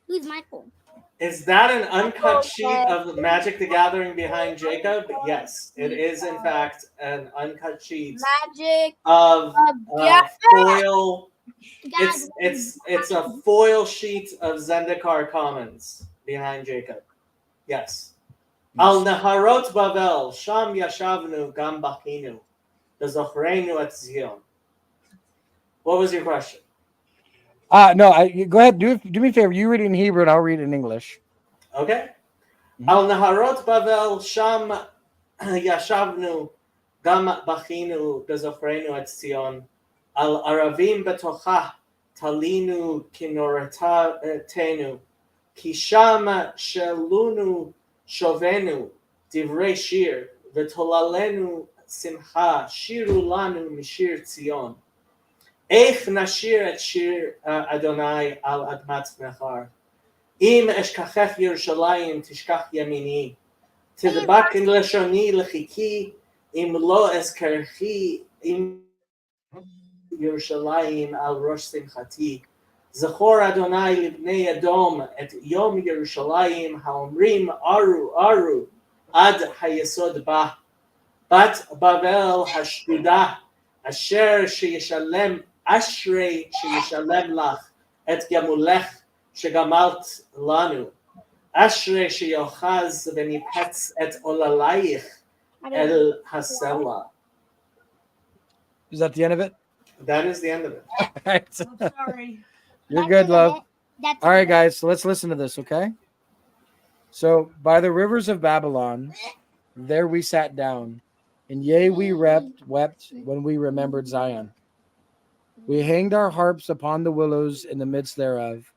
Who's Michael? Is that an uncut sheet of Magic the Gathering behind Jacob? Yes, it is in fact an uncut sheet Magic. of Yeah. foil. Guys, It's a foil sheet of Zendikar commons behind Jacob. Yes. Al Naharot Bavel, Sham Yashavnu Gam Bachinu, Bezochrenu et Zion. What was your question? No, go ahead. Do me a favor. You read it in Hebrew and I'll read it in English. Okay. Mhm. Al Naharot Bavel, Sham Yashavnu Gam Bachinu, Bezochrenu et Zion. Al Aravim Betochah, Talinu Kinoretenu, Kisham Shelunu Shovenu, Divrei Shir, Vetolalenu Simcha, Shiru Lanu Mishir Tzion. איך נשיר את שיר אדוני על אדמת נכר. אם אשכחך ירושלים תשכח ימיני. תדבק לשוני לחיקי, אם לא אזכרכי, אם ירושלים על ראש שמחתי. זכור אדוני לבני אדום את יום ירושלים האומרים ארו ארו עד היסוד בה. בת בבל השדודה אשרי שישלם לך את גמולך שגמלת לנו. אשרי שיוחז וניפץ את עוללייך אל הסלע. Is that the end of it? That is the end of it. All right. I'm sorry. You're good, love. All right, guys. So let's listen to this, okay? So, by the rivers of Babylon, there we sat down, and yea, we wept when we remembered Zion. We hanged our harps upon the willows in the midst thereof.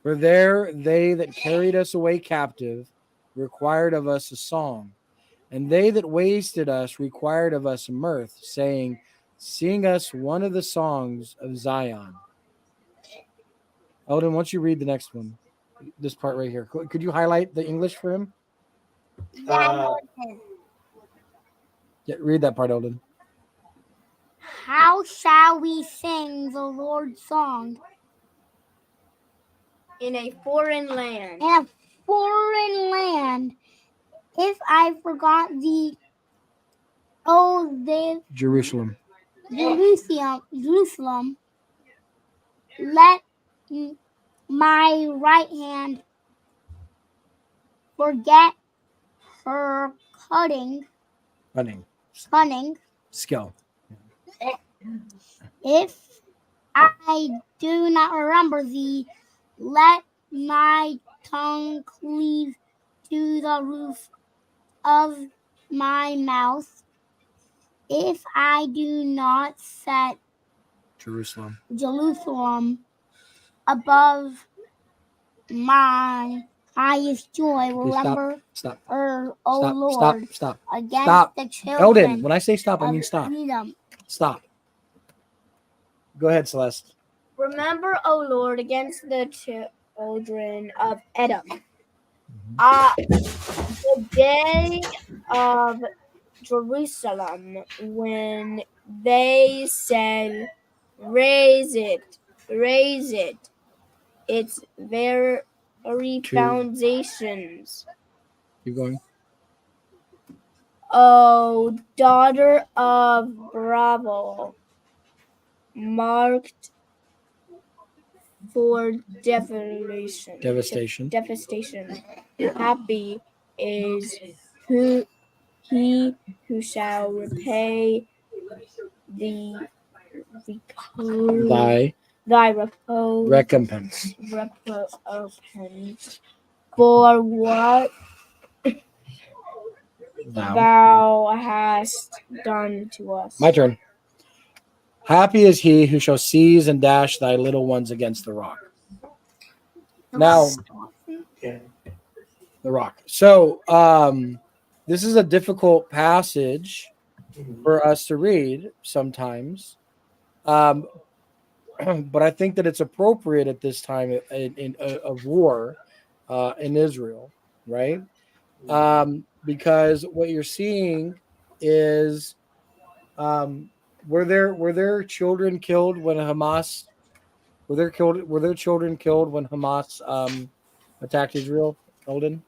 For there they that carried us away captive required of us a song, and they that wasted us required of us mirth, saying, sing us one of the songs of Zion. Eldon, once you read the next one, this part right here, could you highlight the English for him? Yeah, read that part, Eldon. How shall we sing the Lord's song In a foreign land. in a foreign land? If I forgot thee, Jerusalem. Jerusalem, let my right hand forget her cunning Skill. if I do not remember thee, let my tongue cleave to the roof of my mouth. If I do not set Jerusalem. above my highest joy, Okay, remember Stop. her, O Stop. Lord, Stop. against Stop. the children Eldon, when I say stop, I of mean stop. freedom. Stop. Go ahead, Celeste. Remember, O Lord, against the children of Edom. The day of Jerusalem, when they said, raise it, its very foundations. Keep going. O daughter of Bravo, marked for devastation. Happy is he who shall repay thy repose, Recompense. for what thou hast done to us. My turn. Happy is he who shall seize and dash thy little ones against the rock. Now, Yeah. the rock. So, this is a difficult passage for us to read sometimes. But I think that it's appropriate at this time of war in Israel, right? Because what you're seeing is were there children killed when Hamas were there children killed when Hamas attacked Israel, Eldon?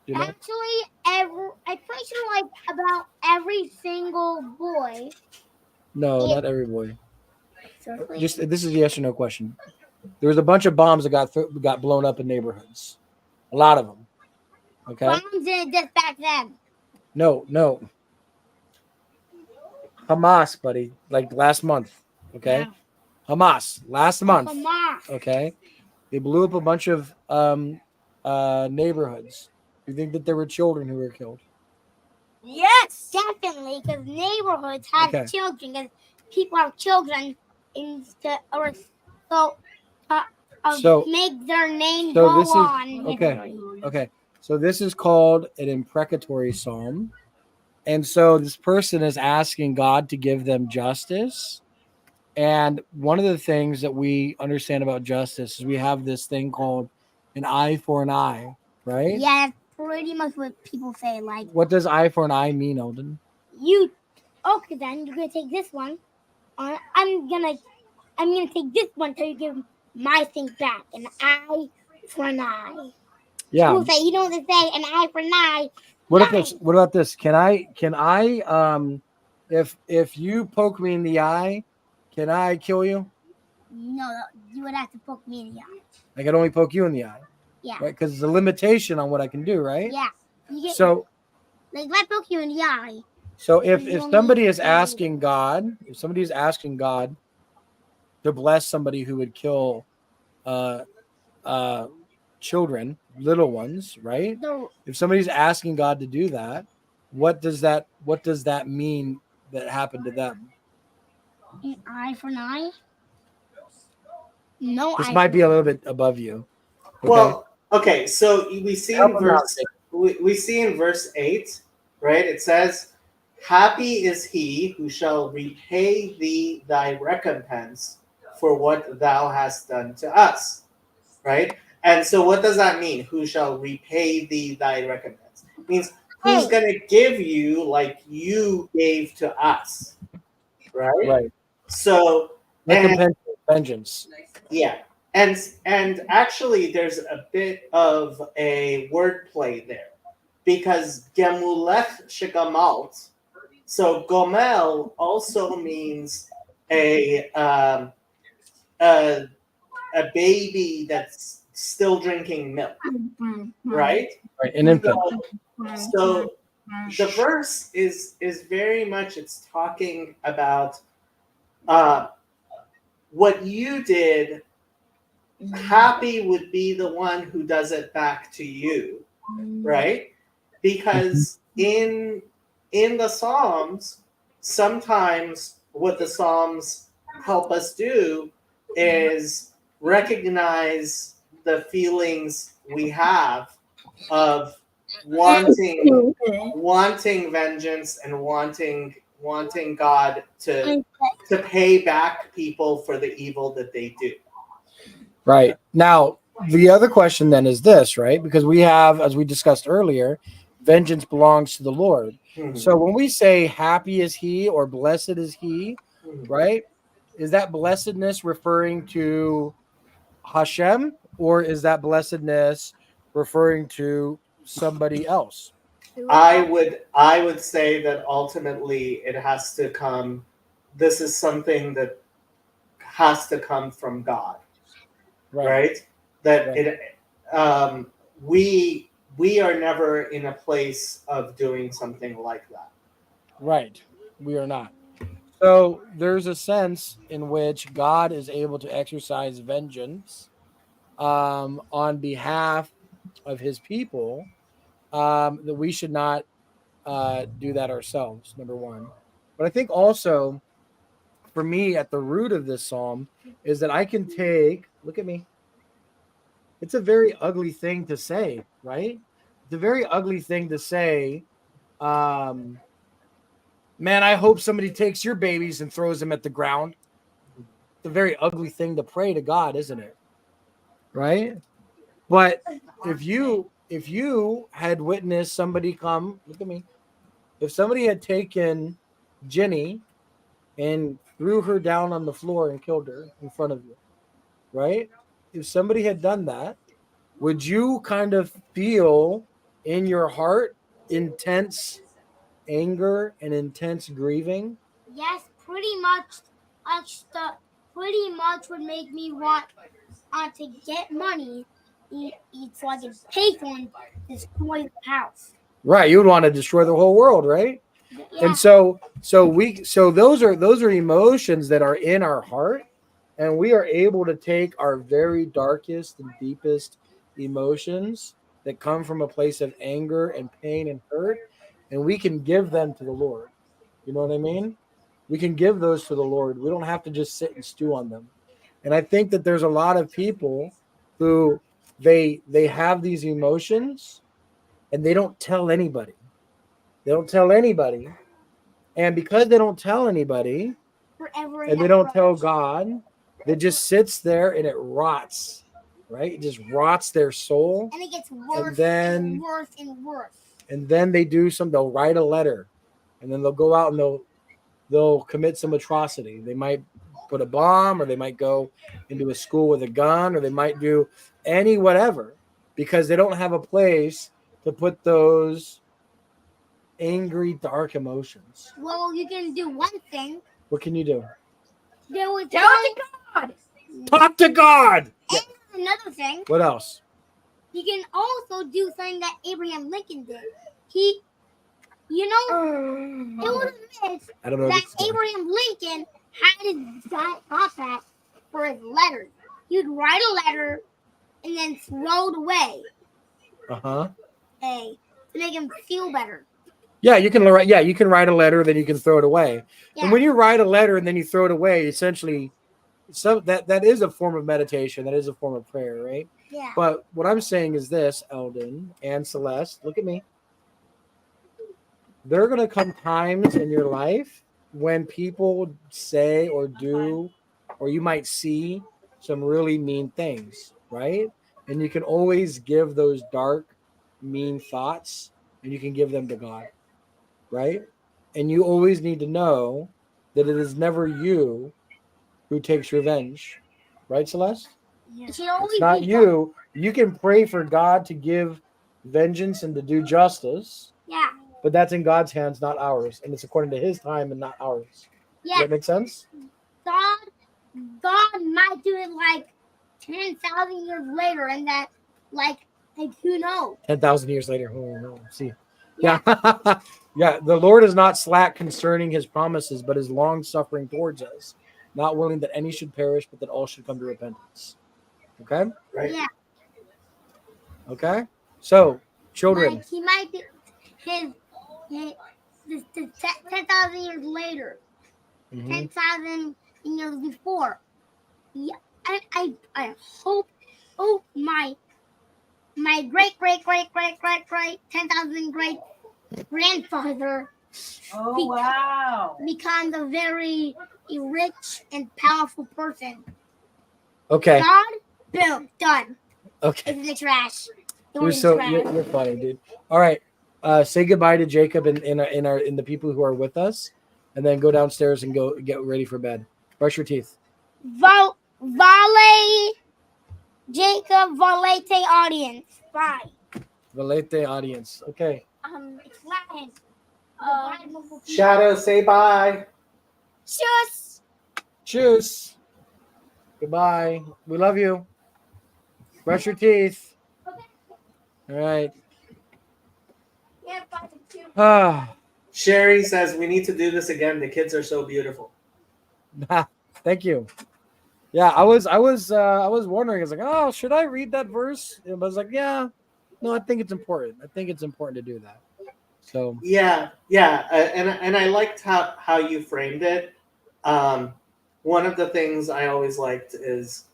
Do you know? Actually, I'm pretty sure like about every single boy. No, not every boy. Certainly. Just this is a yes or no question. There was a bunch of bombs that got blown up in neighborhoods. A lot of them. Okay. Bombs did this back then. No. Hamas, buddy. Like last month. Okay. Yeah. Hamas last month. Hamas. Okay. They blew up a bunch of neighborhoods. You think that there were children who were killed? Yes, definitely, because neighborhoods have Okay. children, because people have children, So make their name so go this is- on. okay. Okay. So this is called an imprecatory psalm. And so this person is asking God to give them justice And one of the things that we understand about justice is we have this thing called an eye for an eye, right? Yeah, that's pretty much what people say. Like, What does eye for an eye mean, Eldon? okay, then you're gonna take this one. I'm gonna take this one till you give my thing back. An eye for an eye. Yeah. People say, you know what they say, an eye for an eye. What about this? Can I if you poke me in the eye, can I kill you? No, you would have to poke me in the eye. I can only poke you in the eye. Yeah. Right? Because there's a limitation on what I can do, right? Yeah. So like if I poke you in the eye. So if somebody is asking God, to bless somebody who would kill children, little ones, right? No. If somebody's asking God to do that, what does that mean that happened to them? An eye for an eye? No. This might be a little bit above you. Okay? Well, okay, so we see Help in him out, verse we see in verse 8, right? It says, "Happy is he who shall repay thee thy recompense for what thou hast done to us." Right? And so what does that mean? Who shall repay thee thy recompense? It means who's going to give you like you gave to us. Right? Right. So recompense, vengeance. Yeah. And actually there's a bit of a wordplay there because gemulech shegamalt. So gomel also means a baby that's still drinking milk, right? Right, an infant. So the verse is very much, it's talking about what you did. Happy would be the one who does it back to you, right? Because in the Psalms, sometimes what the Psalms help us do is recognize the feelings we have of wanting vengeance and wanting God to pay back people for the evil that they do. Right. Now, the other question then is this, right? Because we have, as we discussed earlier, vengeance belongs to the Lord. Mm-hmm. So when we say happy is he or blessed is he, right? Is that blessedness referring to Hashem, or is that blessedness referring to somebody else? I would say that ultimately it has to come. This is something that has to come from God, right? That Right. We are never in a place of doing something like that. Right. We are not. So there's a sense in which God is able to exercise vengeance on behalf of his people, that we should not do that ourselves, number one. But I think also, for me, at the root of this psalm is that I can take, look at me. It's a very ugly thing to say, right? It's a very ugly thing to say, man, I hope somebody takes your babies and throws them at the ground. It's a very ugly thing to pray to God, isn't it? Right? But if you had witnessed somebody come, look at me. If somebody had taken Jenny and threw her down on the floor and killed her in front of you, right? If somebody had done that, would you kind of feel in your heart intense anger and intense grieving? Yes, pretty much. Pretty much would make me want to get money. So I can pay for and destroy the house. Right, you would want to destroy the whole world, right? Yeah. And so those are emotions that are in our heart, and we are able to take our very darkest and deepest emotions that come from a place of anger and pain and hurt, and we can give them to the Lord. You know what I mean? We can give those to the Lord. We don't have to just sit and stew on them. And I think that there's a lot of people who they have these emotions and they don't tell anybody. They don't tell anybody. And because they don't tell anybody, forever and they don't ever. tell God. It just sits there and it rots, right? It just rots their soul. And it gets worse then- and worse and worse. And then they do they'll write a letter, and then they'll go out and they'll commit some atrocity. They might put a bomb, or they might go into a school with a gun, or they might do any whatever, because they don't have a place to put those angry, dark emotions. Well, you can do one thing. What can you do? There was Tell it to God. Talk to God. and another thing. What else? You can also do something that Abraham Lincoln did. He, you know, it was this I don't know. that this story. Abraham Lincoln had his contact for his letters. He'd write a letter and then throw it away, Uh-huh. to make him feel better. Yeah, you can write. Yeah, you can write a letter, then you can throw it away. Yeah. And when you write a letter and then you throw it away, essentially, that is a form of meditation. That is a form of prayer, right? Yeah. But what I'm saying is this, Eldon and Celeste, look at me. There are going to come times in your life when people say or do, or you might see some really mean things, right? And you can always give those dark, mean thoughts, and you can give them to God, right? And you always need to know that it is never you who takes revenge, right, Celeste? It should always It's not be you. You can pray for God to give vengeance and to do justice, Yeah. but that's in God's hands, not ours. And it's according to his time and not ours. Does Yeah. that make sense? God might do it like 10,000 years later, and that, like who knows? 10,000 years later. Oh, no. See. Yeah. Yeah. The Lord is not slack concerning his promises, but is long suffering towards us, not willing that any should perish, but that all should come to repentance. Okay. Right. Yeah. Okay. So, children. Like he might be his 10,000 years later, Mhm. 10,000 years before. Yeah, I hope. Oh my great 10,000 great grandfather Oh wow. becomes a very rich and powerful person. Okay. God, boom, done. Okay. It's in the trash. You're you're funny, dude. All right. Say goodbye to Jacob and in the people who are with us, and then go downstairs and go get ready for bed. Brush your teeth. Vale, Jacob, Valete audience. Bye. Valete audience. Okay. It's Latin. Shadow, say bye. Shush. Cheers. Goodbye. We love you. Brush your teeth. All right. Yeah, bye. Ah. Sherry says we need to do this again. The kids are so beautiful. Thank you. Yeah, I was wondering. I was like, oh, should I read that verse? And I was like, yeah. No, I think it's important. I think it's important to do that. So Yeah, and I liked how you framed it. One of the things I always liked is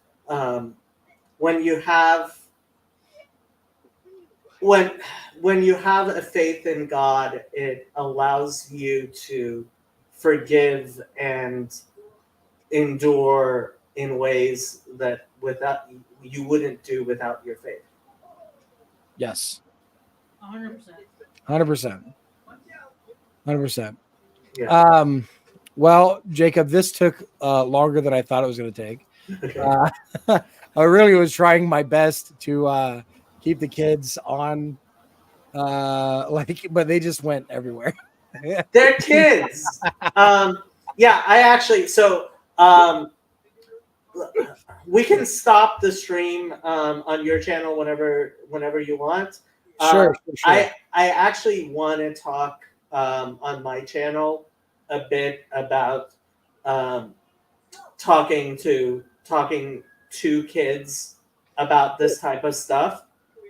when you have a faith in God, it allows you to forgive and endure in ways that you wouldn't do without your faith. yes, 100%. 100%, 100%. Yeah. Well, Jacob, this took longer than I thought it was going to take. Okay. I really was trying my best to keep the kids on, but they just went everywhere. They're kids. Yeah, I actually we can stop the stream on your channel whenever you want. Sure. I actually want to talk on my channel a bit about talking to kids about this type of stuff.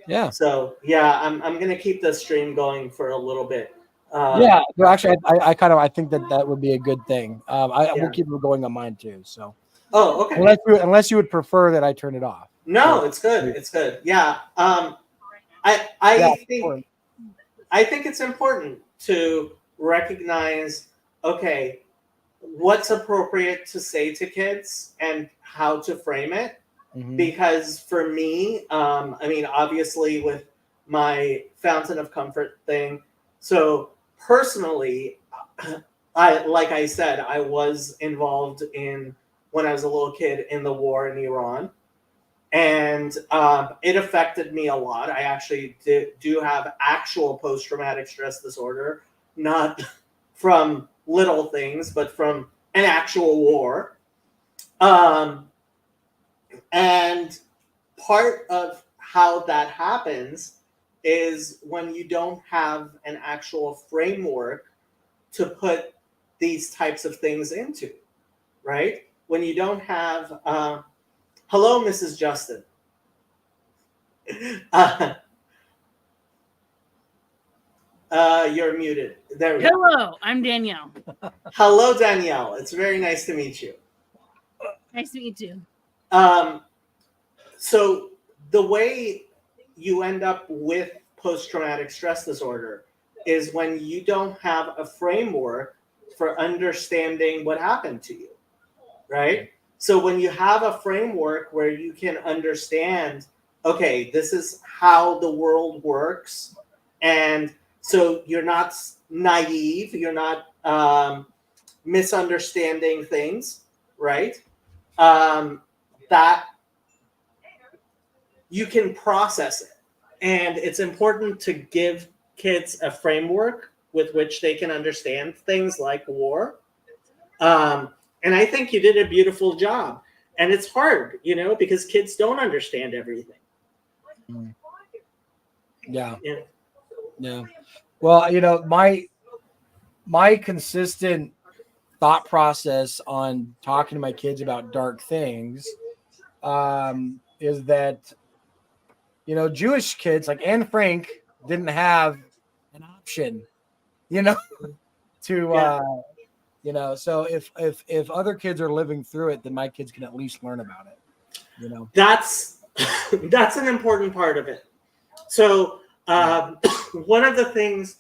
Yeah. So yeah, I'm gonna keep the stream going for a little bit. Yeah. Well, actually, I think that would be a good thing. I Yeah. will keep it going on mine too. So Oh, okay. unless you would prefer that I turn it off. No, it's good. It's good. Yeah. I think it's important to recognize. Okay, what's appropriate to say to kids and how to frame it. Mhm. Because for me, I mean, obviously with my fountain of comfort thing, so personally, like I said, I was involved in, when I was a little kid, in the war in Iran. And it affected me a lot. I actually do have actual post-traumatic stress disorder, not from little things, but from an actual war. And part of how that happens is when you don't have an actual framework to put these types of things into, right? When you don't have, hello, Mrs. Justin. You're muted. There we go. Hello, I'm Danielle. Hello, Danielle. It's very nice to meet you. Nice to meet you. So the way you end up with post-traumatic stress disorder is when you don't have a framework for understanding what happened to you, right? So when you have a framework where you can understand, okay, this is how the world works, and so you're not naive, you're not misunderstanding things, right? That you can process it. And it's important to give kids a framework with which they can understand things like war. And I think you did a beautiful job. And it's hard, you know, because kids don't understand everything. Yeah. Yeah. Yeah. Well, you know, my consistent thought process on talking to my kids about dark things is that, you know, Jewish kids like Anne Frank didn't have an option, you know, to Yeah. you know, so if other kids are living through it, then my kids can at least learn about it, you know. That's that's an important part of it. So one of the things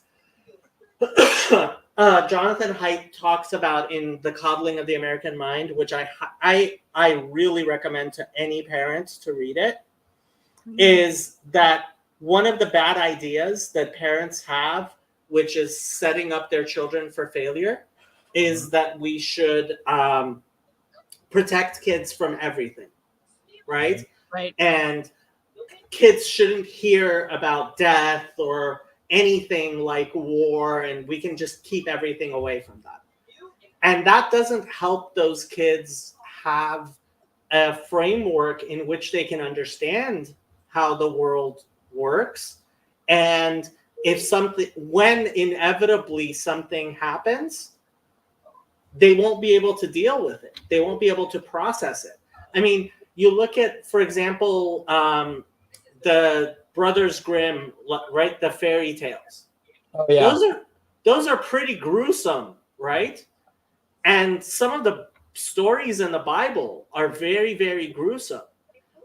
Jonathan Haidt talks about in The Coddling of the American Mind, which I really recommend to any parents to read it, is that one of the bad ideas that parents have, which is setting up their children for failure, is that we should protect kids from everything, right? Right. And kids shouldn't hear about death or anything like war, and we can just keep everything away from that. And that doesn't help those kids have a framework in which they can understand how the world works. And if something, when inevitably something happens, they won't be able to deal with it. They won't be able to process it. I mean, you look at, for example, the Brothers Grimm, right? The fairy tales. Oh yeah. Those are pretty gruesome, right? And some of the stories in the Bible are very, very gruesome.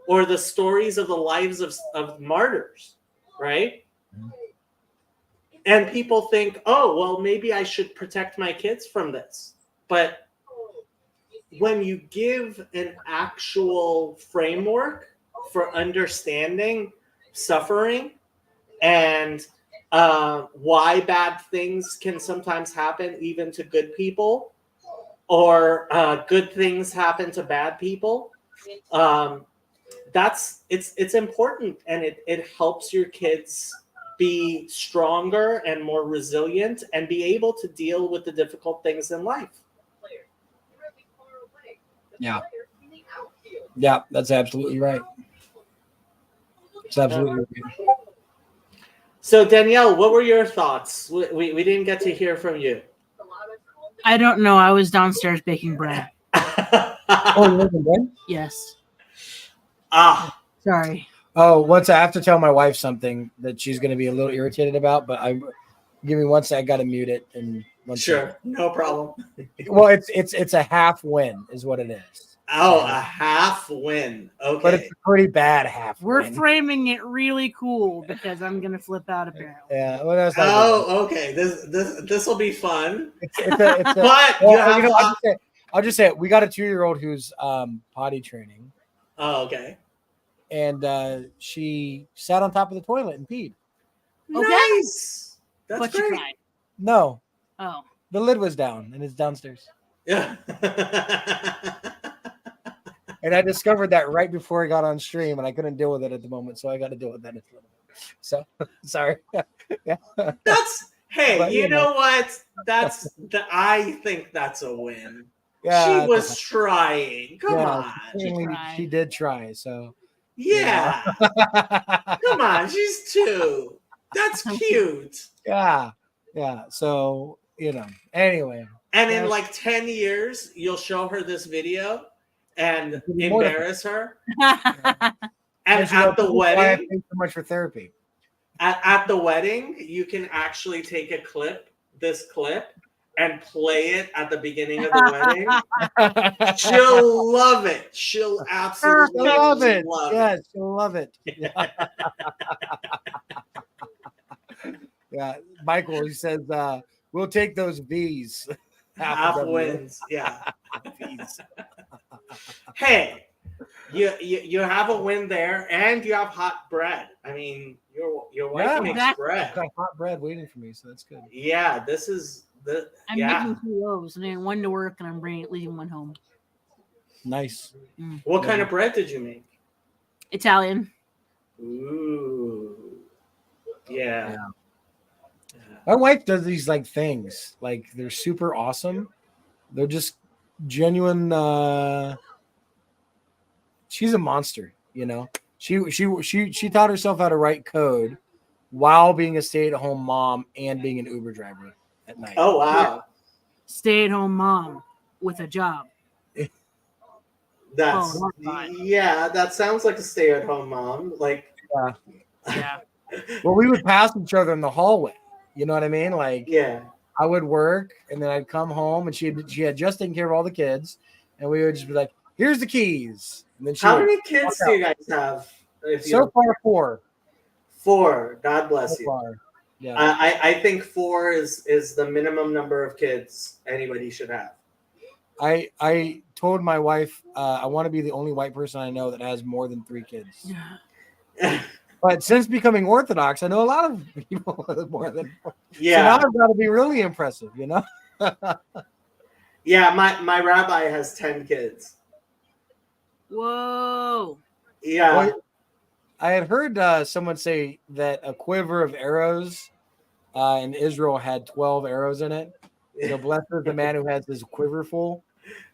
Or the stories of the lives of martyrs, right? And people think, oh, well, maybe I should protect my kids from this. But when you give an actual framework for understanding suffering and why bad things can sometimes happen even to good people, or good things happen to bad people, it's important, and it helps your kids be stronger and more resilient and be able to deal with the difficult things in life. Yeah. Yeah, that's absolutely right. It's absolutely right. So Danielle, what were your thoughts? We didn't get to hear from you. I don't know. I was downstairs baking bread. Oh, you living good? Yes. Sorry. Oh, once I have to tell my wife something that she's going to be a little irritated about, but give me 1 sec. I got to mute it and Sure, no problem. Well, it's a half win is what it is. Oh, a half win. Okay. But it's a pretty bad half We're win. framing it really cool because I'm gonna flip out apparently. Yeah, well, that's not good. Oh, okay. This will be fun. It's a But well, you have you know, I'll just say it. We got a 2-year-old who's potty training, Oh, okay. and she sat on top of the toilet and peed. Okay. Nice. That's But you great. tried. No, Oh. the lid was down and it's downstairs. Yeah. And I discovered that right before I got on stream, and I couldn't deal with it at the moment, so I got to deal with that in a little bit. So sorry. Yeah. That's hey, But, you you know what? I think that's a win. Yeah, She was trying. Come on. She did try. So Yeah. Come on. She's 2. That's cute. yeah. So anyway. And in like 10 years, you'll show her this video and embarrass her. And she'll at the go, "Why I wedding, pay so much for therapy." at the wedding, you can actually take this clip, and play it at the beginning of the wedding. She'll love it. She'll absolutely love it. Love Yes, she'll love it. Yeah. Michael, he says, we'll take those V's. Half wins. Yeah. Hey, you have a win there, and you have hot bread. I mean, your wife makes bread. I've got hot bread waiting for me, so that's good. Yeah, this is the. I'm making 2 loaves, and then one to work, and I'm leaving one home. Nice. What kind of bread did you make? Italian. Ooh. Yeah. My wife does these like things, like they're super awesome. They're just genuine. She's a monster, She taught herself how to write code while being a stay-at-home mom and being an Uber driver at night. Oh wow. Stay-at-home mom with a job. That sounds like a stay-at-home mom. Like Yeah. Well, we would pass each other in the hallway. You know what I mean? Like, yeah. I would work, and then I'd come home, and she had just taken care of all the kids, and we would just be like, "Here's the keys." And then how many kids do you guys have? So far, 4. 4. God bless you. Far. Yeah. I think 4 is the minimum number of kids anybody should have. I told my wife I want to be the only white person I know that has more than 3 kids. But since becoming Orthodox, I know a lot of people with more than 4. Yeah. So now I've got to be really impressive, Yeah, my rabbi has 10 kids. Whoa. Yeah. Well, I had heard someone say that a quiver of arrows in Israel had 12 arrows in it. Blessed is the man who has his quiver full.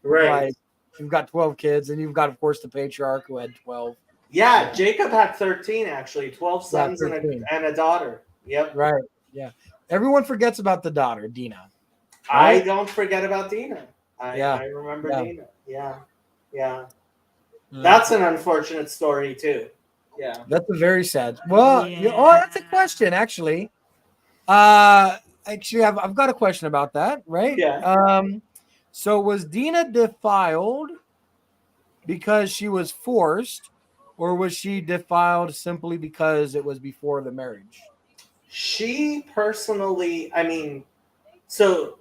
Right. Like, you've got 12 kids, and you've got, of course, the patriarch who had 12. Yeah, Jacob had 13 actually, 12 sons and a daughter. Yep. Right. Yeah. Everyone forgets about the daughter, Dina. Right? I don't forget about Dina. I remember Dina. Yeah. That's an unfortunate story too. Yeah. That's a very sad. Well, that's a question actually. Actually, I've got a question about that, right? Yeah. So was Dina defiled because she was forced, or was she defiled simply because it was before the marriage? She personally, so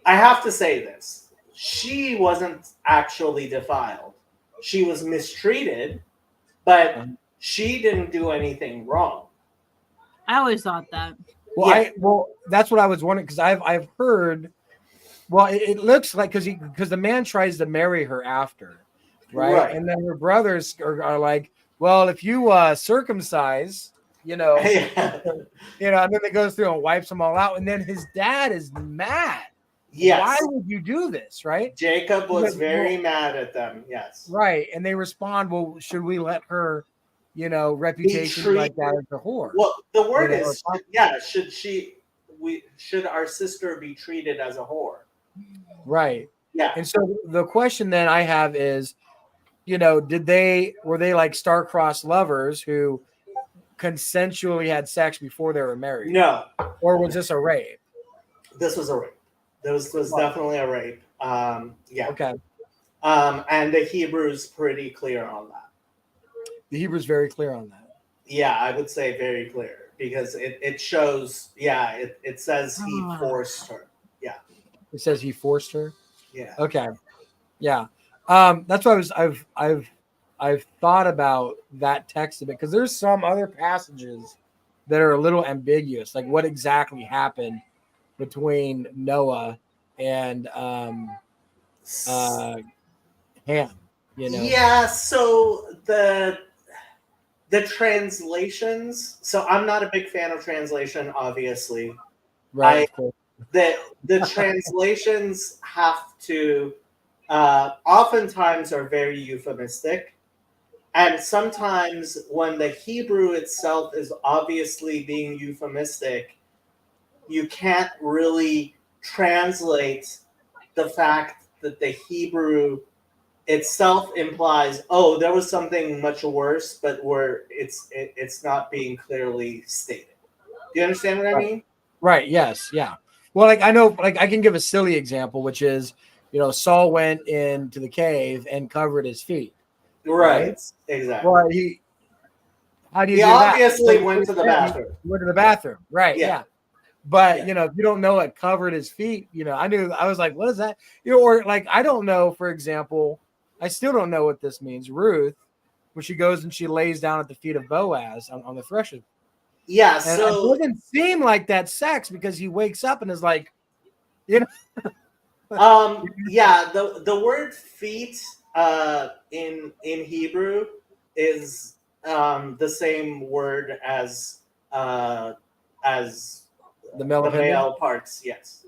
I have to say this. She wasn't actually defiled. She was mistreated, but she didn't do anything wrong. I always thought that. Well, that's what I was wondering, because I've heard. Well, it looks like because the man tries to marry her after, right? And then her brothers are like, well, if you circumcise, and then it goes through and wipes them all out, and then his dad is mad. Yes. Why would you do this, right? Jacob was very mad at them. Yes. Right, and they respond, well, should we let her, reputation like that as a whore? Well, the word is, should our sister be treated as a whore? Right. Yeah. And so the question then I have is, were they like star-crossed lovers who consensually had sex before they were married? No. Or was this a rape? This was a rape. This was definitely a rape. Yeah. Okay. And the Hebrew's pretty clear on that. The Hebrew's very clear on that. Yeah, I would say very clear because it shows. Yeah, it says he forced her. Yeah, It says he forced her. yeah. Okay. Yeah. That's why I've thought about that text a bit because there's some other passages that are a little ambiguous, like what exactly happened between Noah and Ham. You know. Yeah. So the translations. So I'm not a big fan of translation, obviously. Right. Of course. The translations have to oftentimes are very euphemistic. And sometimes when the Hebrew itself is obviously being euphemistic, you can't really translate the fact that the Hebrew itself implies, oh, there was something much worse, but where it's not being clearly stated. Do you understand what I mean? Right. Yes. Yeah. Well, like I know, like I can give a silly example, which is, Saul went into the cave and covered his feet. Right. Exactly. Well, how do you He do that? obviously went to the bathroom. He went to the bathroom. Right. Yeah. Yeah. But Yeah. if you don't know it covered his feet, I was like, what is that? Or like I don't know, for example, I still don't know what this means. Ruth, when she goes and she lays down at the feet of Boaz on the threshing. Yeah, And so it doesn't seem like that sex because he wakes up and is like, yeah, the word feet in Hebrew is the same word as the male the appendage? male parts. Yes.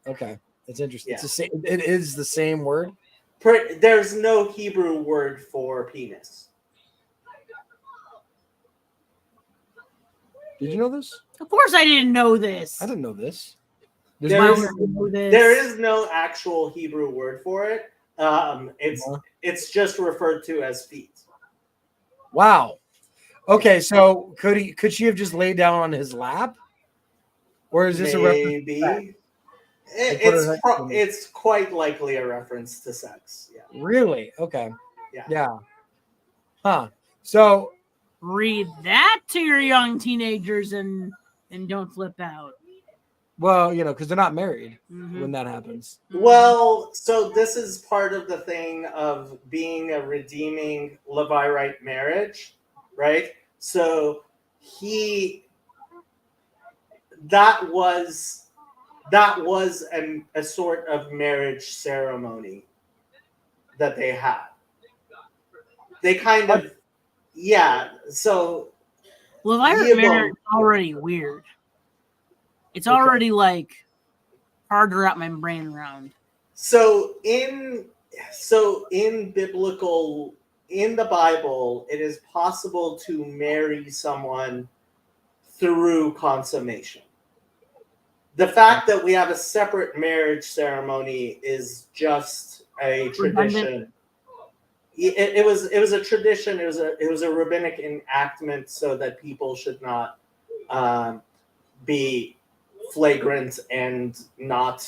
Okay, it's interesting. Yeah. It's the same. It is the same word. There's no Hebrew word for penis. Did you know this? Of course, I didn't know this. I didn't know this. There There is no actual Hebrew word for it. It's just referred to as feet. Wow. Okay, so could she have just laid down on his lap, or is this a reference? Maybe Like, it's quite likely a reference to sex. Yeah. Really? Okay. Yeah. Yeah. Huh. So Read that to your young teenagers and don't flip out. well, because they're not married Mhm. when that happens. Well, so this is part of the thing of being a redeeming Levirate marriage, right? So that was a sort of marriage ceremony that they had. They kind of, yeah. So Levirate marriage is already weird. It's already like hard to wrap my brain around. So in biblical, in the Bible, it is possible to marry someone through consummation. The fact that we have a separate marriage ceremony is just a tradition. It was a tradition. It was a rabbinic enactment so that people should not be flagrant and not,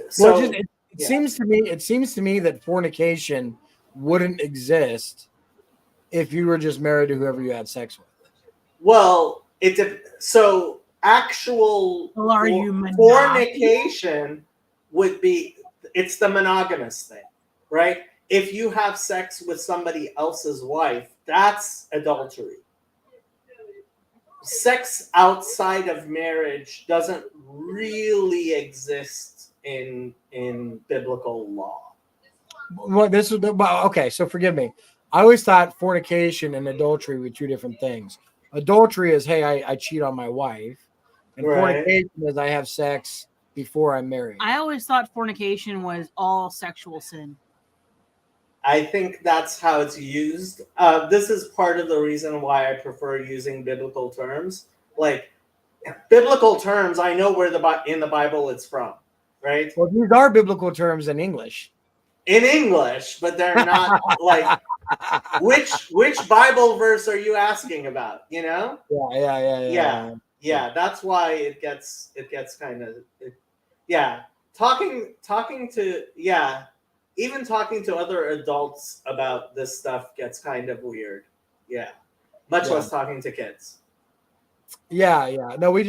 So Well, it seems to me that fornication wouldn't exist if you were just married to whoever you had sex with. Well, actual fornication would be, it's the monogamous thing, right? If you have sex with somebody else's wife, that's adultery. Sex outside of marriage doesn't really exist in biblical law. Well, okay, so forgive me. I always thought fornication and adultery were two different things. Adultery is, hey, I cheat on my wife, and fornication is I have sex before I'm married. I always thought fornication was all sexual sin. I think that's how it's used. This is part of the reason why I prefer using biblical terms. Like biblical terms, I know where in the Bible it's from, right? Well, these are biblical terms in English. In English, but they're not like which Bible verse are you asking about? Yeah. That's why it gets kind of talking to even talking to other adults about this stuff gets kind of weird. Yeah. Much Yeah. less talking to kids. Yeah. No,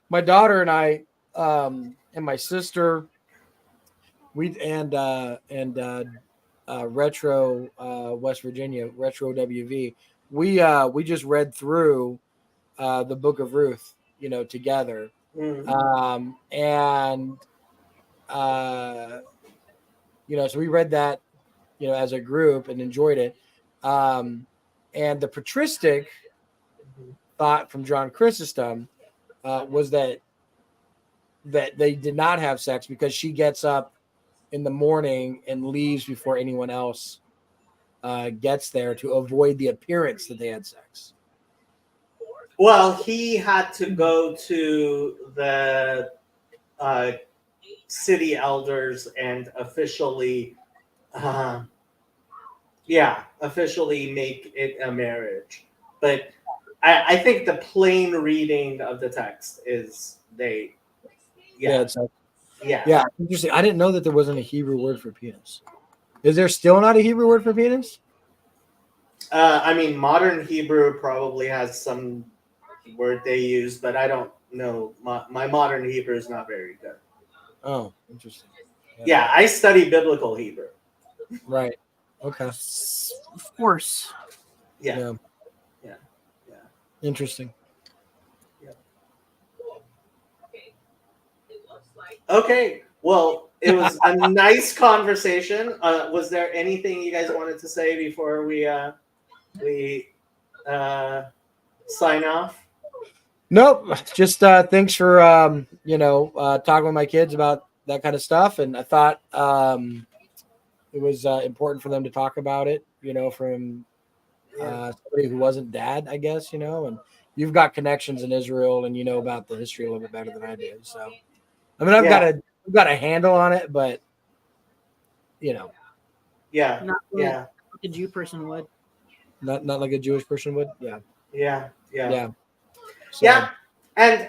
my daughter and I, and my sister, Retro West Virginia, Retro WV, we just read through the Book of Ruth, together. And so we read that, as a group and enjoyed it. And the patristic thought from John Chrysostom was that they did not have sex because she gets up in the morning and leaves before anyone else gets there to avoid the appearance that they had sex. Well, he had to go to the city elders and officially make it a marriage. But I think the plain reading of the text is Yeah, interesting. I didn't know that there wasn't a Hebrew word for penis. Is there still not a Hebrew word for penis? I mean, modern Hebrew probably has some word they use, but I don't know. My modern Hebrew is not very good. Oh, interesting. Yeah, I study biblical Hebrew. Right. Okay. Of course. Yeah. Interesting. Okay. Well, it was a nice conversation. Was there anything you guys wanted to say before we sign off? Nope. Just thanks for talking with my kids about that kind of stuff, and I thought it was important for them to talk about it. From somebody who wasn't dad, I guess. And you've got connections in Israel, and you know about the history a little bit better than I do. So, I mean, I've got a handle on it, but Not like a Jew person would. Not like a Jewish person would. Yeah. So. And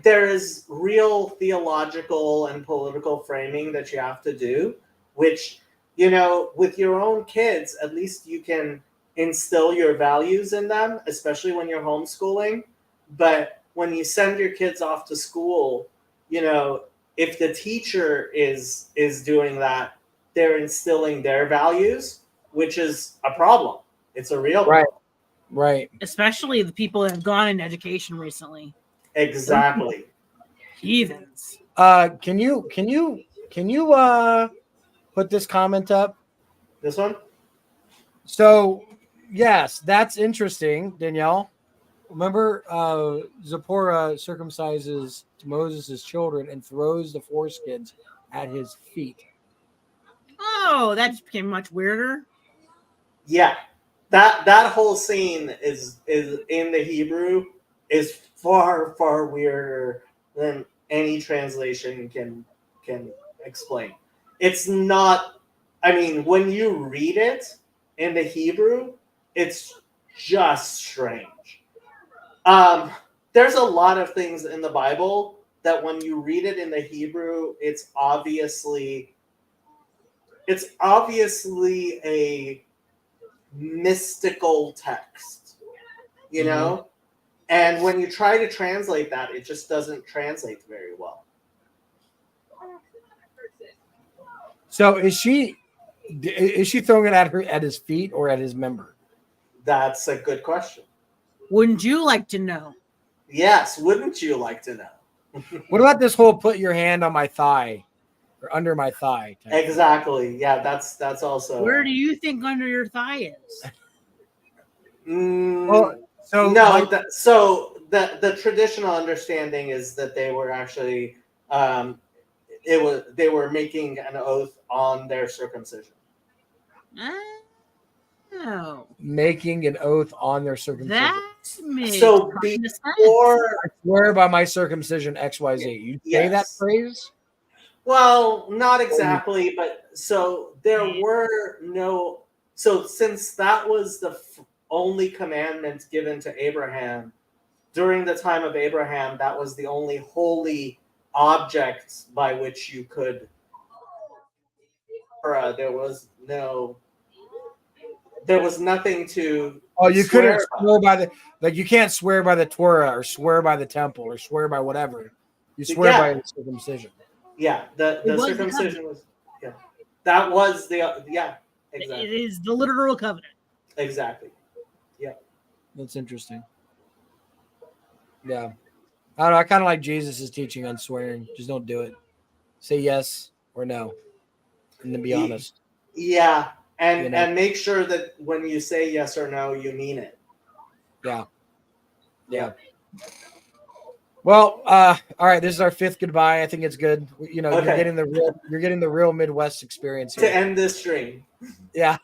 there is real theological and political framing that you have to do, which, with your own kids, at least you can instill your values in them, especially when you're homeschooling. But when you send your kids off to school, if the teacher is doing that, they're instilling their values, which is a problem. It's a real problem. Right. Especially the people that have gone into education recently. Exactly. Heathens. Can you put this comment up? This one? So, yes, that's interesting, Danielle. Remember, Zipporah circumcises Moses' children and throws the foreskins at his feet. Oh, that just became much weirder. Yeah, that whole scene is in the Hebrew is far weirder than any translation can explain. It's not. I mean, when you read it in the Hebrew, it's just strange. There's a lot of things in the Bible that when you read it in the Hebrew, it's obviously a mystical text, and when you try to translate that, it just doesn't translate very well. So is she throwing it at his feet or at his member? That's a good question. Wouldn't you like to know? Yes, wouldn't you like to know? What about this whole put your hand on my thigh or under my thigh? Exactly. Yeah, that's also. Where do you think under your thigh is? So the traditional understanding is that they were actually they were making an oath on their circumcision. Oh. Making an oath on their circumcision. That makes so before I swear by my circumcision XYZ. You say that phrase? Well, not exactly, but so there were no. So since that was the only commandment given to Abraham during the time of Abraham, that was the only holy object by which you could Torah, there was nothing to. Oh, you couldn't swear by. swear by the you can't swear by the Torah or swear by the temple or swear by whatever. You swear Yeah. by the circumcision. Yeah, the It was the circumcision was. Yeah, that was the. Yeah, It exactly. is the literal covenant. Exactly. That's interesting. Yeah. I don't know. I kind of like Jesus' teaching on swearing. Just don't do it. Say yes or no. And then be honest. Yeah, and You know? and make sure that when you say yes or no, you mean it. Yeah. Well, all right. This is our fifth goodbye. I think it's good. You know, Okay. you're getting the real Midwest experience To here. end this stream. Yeah.